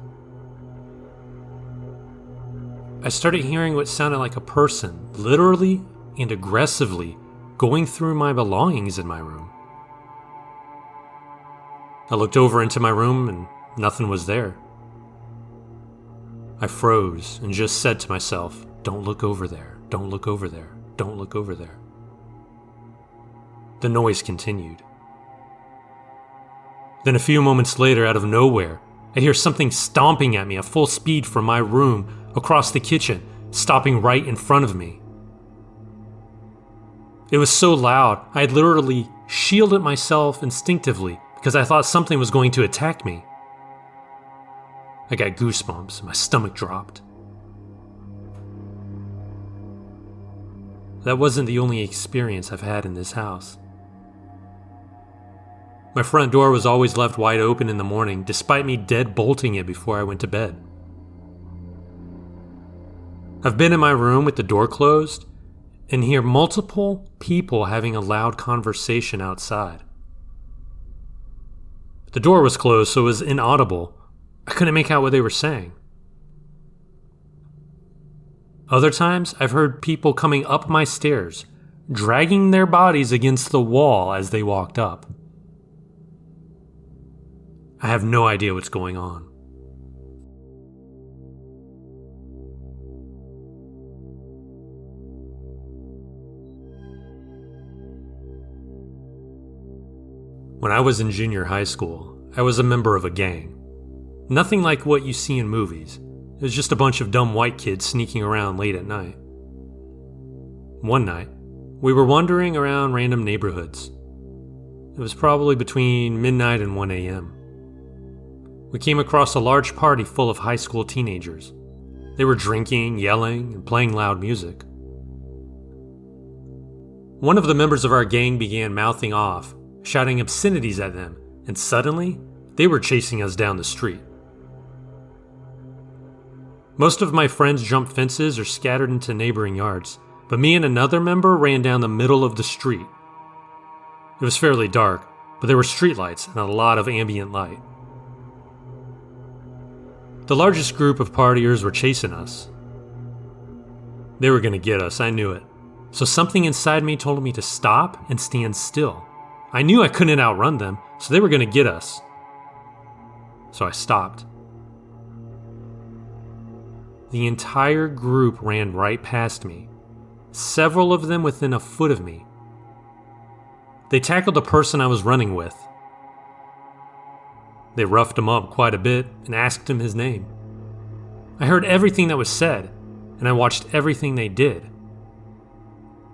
I started hearing what sounded like a person, literally and aggressively, going through my belongings in my room. I looked over into my room and nothing was there. I froze and just said to myself, "Don't look over there, don't look over there, don't look over there." The noise continued. Then a few moments later, out of nowhere, I hear something stomping at me at full speed from my room across the kitchen, stopping right in front of me. It was so loud, I had literally shielded myself instinctively because I thought something was going to attack me. I got goosebumps and my stomach dropped. That wasn't the only experience I've had in this house. My front door was always left wide open in the morning, despite me dead-bolting it before I went to bed. I've been in my room with the door closed and hear multiple people having a loud conversation outside. The door was closed, so it was inaudible. I couldn't make out what they were saying. Other times, I've heard people coming up my stairs, dragging their bodies against the wall as they walked up. I have no idea what's going on. When I was in junior high school, I was a member of a gang. Nothing like what you see in movies. It was just a bunch of dumb white kids sneaking around late at night. One night, we were wandering around random neighborhoods. It was probably between midnight and 1 a.m. We came across a large party full of high school teenagers. They were drinking, yelling, and playing loud music. One of the members of our gang began mouthing off, shouting obscenities at them, and suddenly, they were chasing us down the street. Most of my friends jumped fences or scattered into neighboring yards, but me and another member ran down the middle of the street. It was fairly dark, but there were streetlights and a lot of ambient light. The largest group of partiers were chasing us. They were going to get us, I knew it. So something inside me told me to stop and stand still. I knew I couldn't outrun them, so they were going to get us. So I stopped. The entire group ran right past me, several of them within a foot of me. They tackled the person I was running with. They roughed him up quite a bit and asked him his name. I heard everything that was said, and I watched everything they did.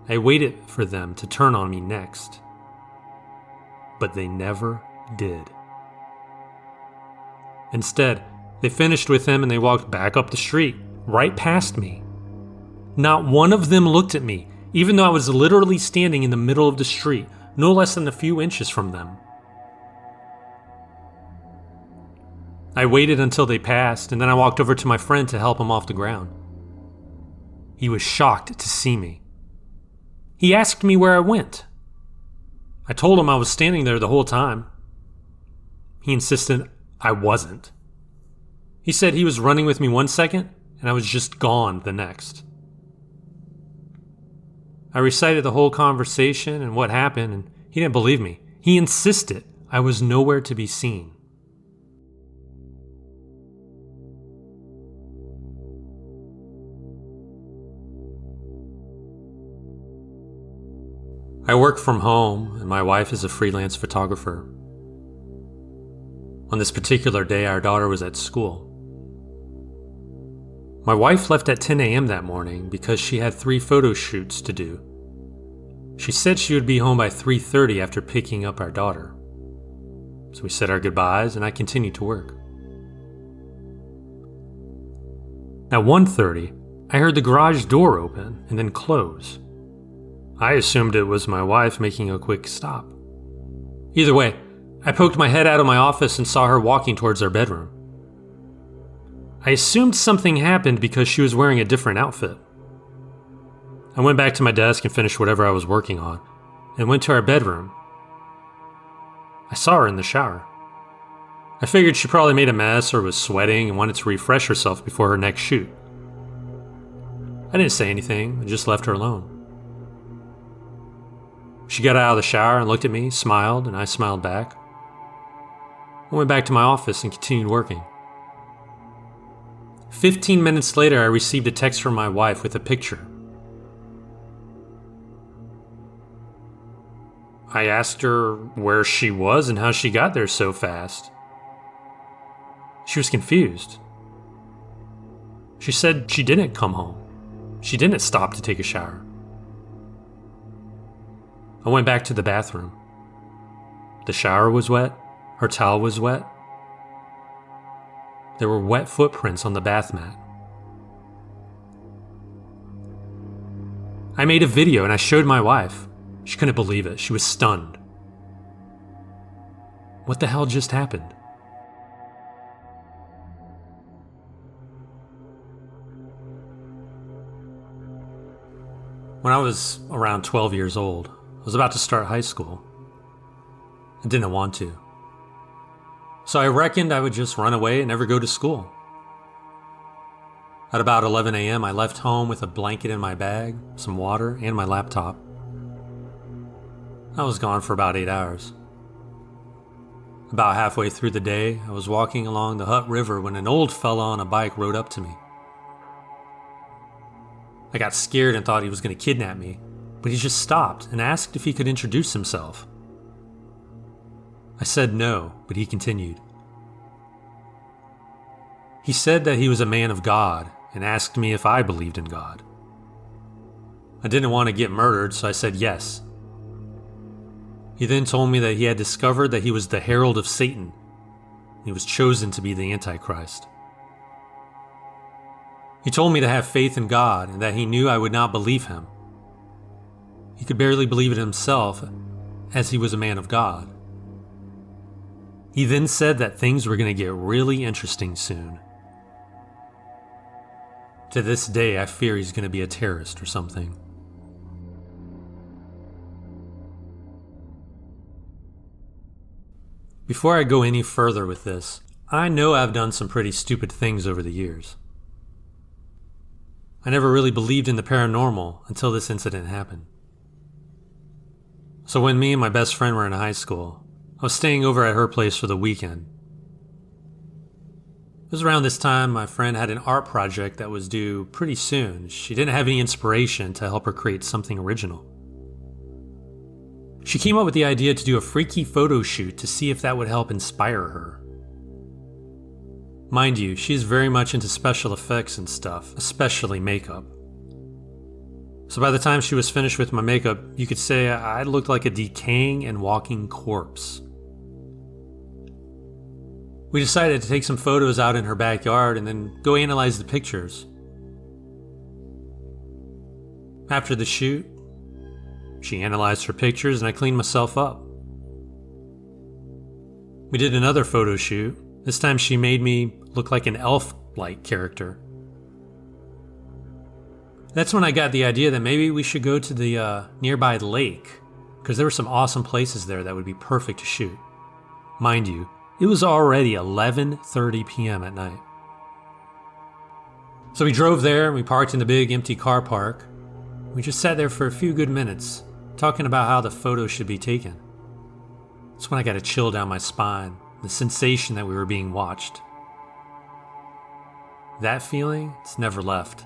I waited for them to turn on me next, but they never did. Instead, they finished with him and they walked back up the street, right past me. Not one of them looked at me, even though I was literally standing in the middle of the street, no less than a few inches from them. I waited until they passed, and then I walked over to my friend to help him off the ground. He was shocked to see me. He asked me where I went. I told him I was standing there the whole time. He insisted I wasn't. He said he was running with me 1 second, and I was just gone the next. I recited the whole conversation and what happened, and he didn't believe me. He insisted I was nowhere to be seen. I work from home, and my wife is a freelance photographer. On this particular day, our daughter was at school. My wife left at 10 a.m. that morning because she had 3 photo shoots to do. She said she would be home by 3:30 after picking up our daughter. So we said our goodbyes, and I continued to work. At 1:30, I heard the garage door open and then close. I assumed it was my wife making a quick stop. Either way, I poked my head out of my office and saw her walking towards our bedroom. I assumed something happened because she was wearing a different outfit. I went back to my desk and finished whatever I was working on, and went to our bedroom. I saw her in the shower. I figured she probably made a mess or was sweating and wanted to refresh herself before her next shoot. I didn't say anything, I just left her alone. She got out of the shower and looked at me, smiled, and I smiled back. I went back to my office and continued working. 15 minutes later, I received a text from my wife with a picture. I asked her where she was and how she got there so fast. She was confused. She said she didn't come home. She didn't stop to take a shower. I went back to the bathroom. The shower was wet. Her towel was wet. There were wet footprints on the bath mat. I made a video and I showed my wife. She couldn't believe it. She was stunned. What the hell just happened? When I was around 12 years old, I was about to start high school. I didn't want to. So I reckoned I would just run away and never go to school. At about 11 a.m., I left home with a blanket in my bag, some water, and my laptop. I was gone for about 8 hours. About halfway through the day, I was walking along the Hutt River when an old fella on a bike rode up to me. I got scared and thought he was going to kidnap me, but he just stopped and asked if he could introduce himself. I said no, but he continued. He said that he was a man of God and asked me if I believed in God. I didn't want to get murdered, so I said yes. He then told me that he had discovered that he was the herald of Satan. He was chosen to be the Antichrist. He told me to have faith in God and that he knew I would not believe him. He could barely believe it himself, as he was a man of God. He then said that things were going to get really interesting soon. To this day, I fear he's going to be a terrorist or something. Before I go any further with this, I know I've done some pretty stupid things over the years. I never really believed in the paranormal until this incident happened. So when me and my best friend were in high school, I was staying over at her place for the weekend. It was around this time my friend had an art project that was due pretty soon. She didn't have any inspiration to help her create something original. She came up with the idea to do a freaky photo shoot to see if that would help inspire her. Mind you, she's very much into special effects and stuff, especially makeup. So by the time she was finished with my makeup, you could say I looked like a decaying and walking corpse. We decided to take some photos out in her backyard and then go analyze the pictures. After the shoot, she analyzed her pictures and I cleaned myself up. We did another photo shoot. This time she made me look like an elf-like character. That's when I got the idea that maybe we should go to the nearby lake, because there were some awesome places there that would be perfect to shoot. Mind you, it was already 11:30 p.m. at night. So we drove there and we parked in the big empty car park. We just sat there for a few good minutes, talking about how the photo should be taken. That's when I got a chill down my spine, the sensation that we were being watched. That feeling, it's never left.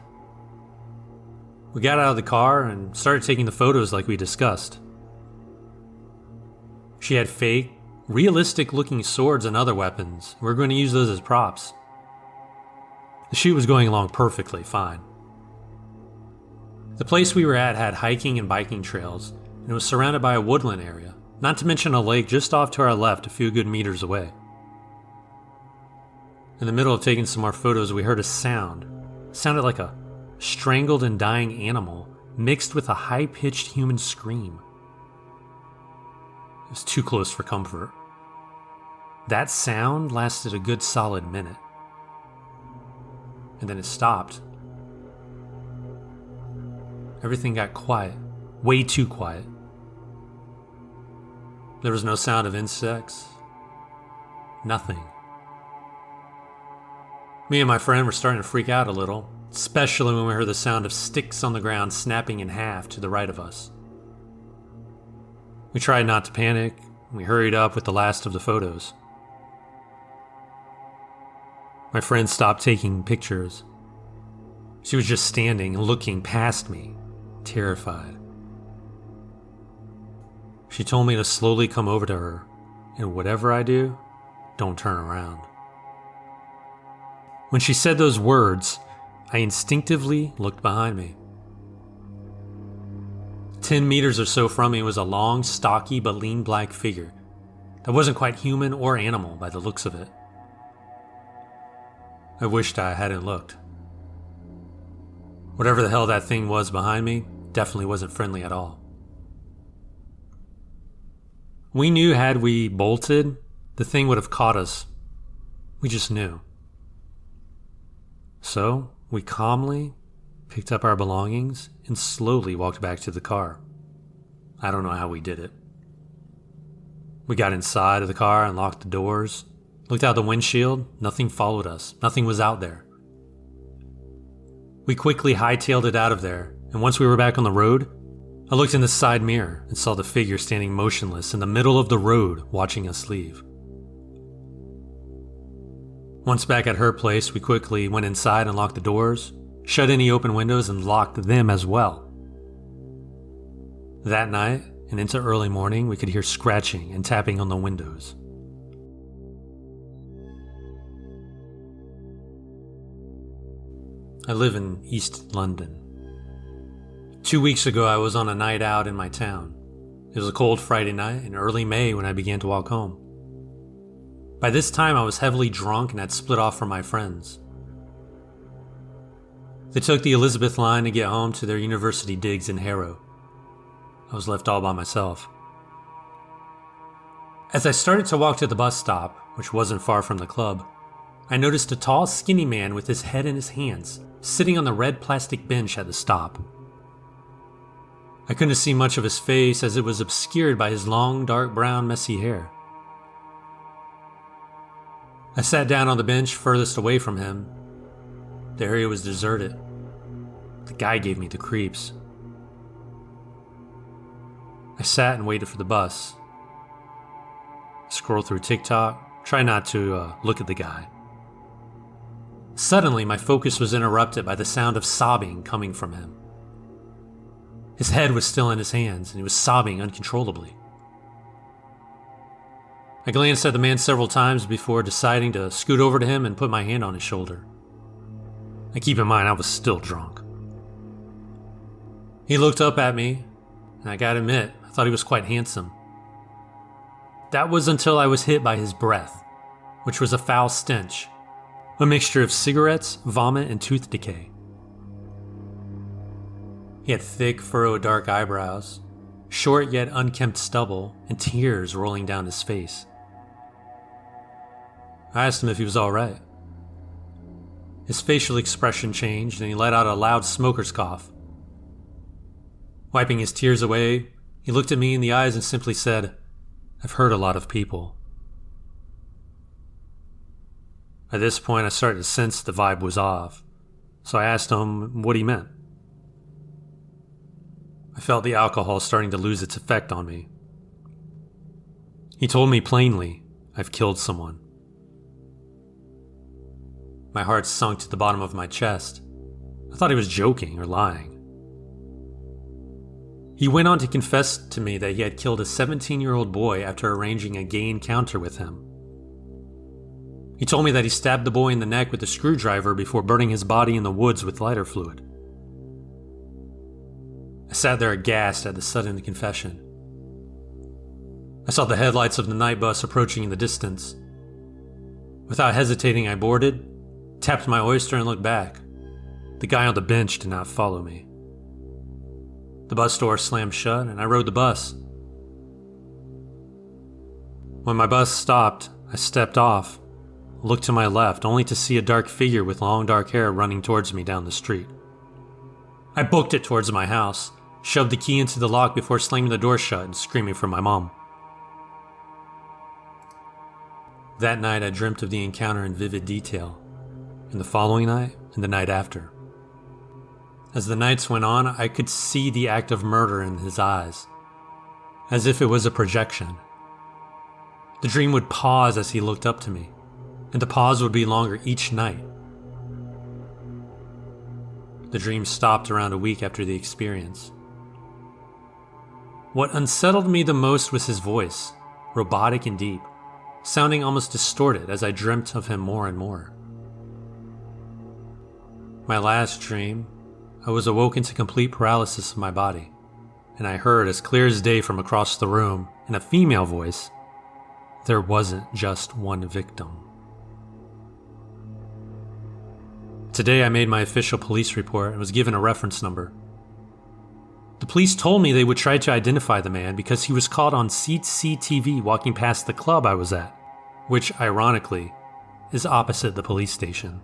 We got out of the car and started taking the photos like we discussed. She had fake, realistic-looking swords and other weapons. We were going to use those as props. The shoot was going along perfectly fine. The place we were at had hiking and biking trails, and it was surrounded by a woodland area, not to mention a lake just off to our left a few good meters away. In the middle of taking some more photos, we heard a sound. It sounded like a strangled and dying animal mixed with a high-pitched human scream. It was too close for comfort. That sound lasted a good solid minute. And then it stopped. Everything got quiet, way too quiet. There was no sound of insects. Nothing. Me and my friend were starting to freak out a little, especially when we heard the sound of sticks on the ground snapping in half to the right of us. We tried not to panic, and we hurried up with the last of the photos. My friend stopped taking pictures. She was just standing and looking past me, terrified. She told me to slowly come over to her, and whatever I do, don't turn around. When she said those words, I instinctively looked behind me. 10 meters or so from me was a long, stocky, but lean black figure that wasn't quite human or animal by the looks of it. I wished I hadn't looked. Whatever the hell that thing was behind me definitely wasn't friendly at all. We knew had we bolted, the thing would have caught us. We just knew. So, we calmly picked up our belongings and slowly walked back to the car. I don't know how we did it. We got inside of the car and locked the doors, looked out the windshield, nothing followed us, nothing was out there. We quickly hightailed it out of there, and once we were back on the road, I looked in the side mirror and saw the figure standing motionless in the middle of the road watching us leave. Once back at her place, we quickly went inside and locked the doors, shut any open windows, and locked them as well. That night, and into early morning, we could hear scratching and tapping on the windows. I live in East London. 2 weeks ago, I was on a night out in my town. It was a cold Friday night in early May when I began to walk home. By this time, I was heavily drunk and had split off from my friends. They took the Elizabeth line to get home to their university digs in Harrow. I was left all by myself. As I started to walk to the bus stop, which wasn't far from the club, I noticed a tall, skinny man with his head in his hands, sitting on the red plastic bench at the stop. I couldn't see much of his face as it was obscured by his long, dark brown, messy hair. I sat down on the bench furthest away from him. The area was deserted. The guy gave me the creeps. I sat and waited for the bus. I scrolled through TikTok, try not to look at the guy. Suddenly, my focus was interrupted by the sound of sobbing coming from him. His head was still in his hands, and he was sobbing uncontrollably. I glanced at the man several times before deciding to scoot over to him and put my hand on his shoulder. And keep in mind, I was still drunk. He looked up at me, and I gotta admit, I thought he was quite handsome. That was until I was hit by his breath, which was a foul stench, a mixture of cigarettes, vomit, and tooth decay. He had thick, furrowed, dark eyebrows, short yet unkempt stubble, and tears rolling down his face. I asked him if he was alright. His facial expression changed, and he let out a loud smoker's cough. Wiping his tears away, he looked at me in the eyes and simply said, "I've hurt a lot of people." At this point, I started to sense the vibe was off, so I asked him what he meant. I felt the alcohol starting to lose its effect on me. He told me plainly, "I've killed someone." My heart sunk to the bottom of my chest. I thought he was joking or lying. He went on to confess to me that he had killed a 17-year-old boy after arranging a gay encounter with him. He told me that he stabbed the boy in the neck with a screwdriver before burning his body in the woods with lighter fluid. I sat there aghast at the sudden confession. I saw the headlights of the night bus approaching in the distance. Without hesitating, I boarded, tapped my oyster, and looked back. The guy on the bench did not follow me. The bus door slammed shut, and I rode the bus. When my bus stopped, I stepped off, looked to my left, only to see a dark figure with long dark hair running towards me down the street. I booked it towards my house, shoved the key into the lock before slamming the door shut and screaming for my mom. That night I dreamt of the encounter in vivid detail, and the following night and the night after. As the nights went on, I could see the act of murder in his eyes, as if it was a projection. The dream would pause as he looked up to me, and the pause would be longer each night. The dream stopped around a week after the experience. What unsettled me the most was his voice, robotic and deep, sounding almost distorted as I dreamt of him more and more. My last dream, I was awoken to complete paralysis of my body, and I heard as clear as day from across the room, in a female voice, there wasn't just one victim. Today I made my official police report and was given a reference number. The police told me they would try to identify the man because he was caught on CCTV walking past the club I was at, which, ironically, is opposite the police station.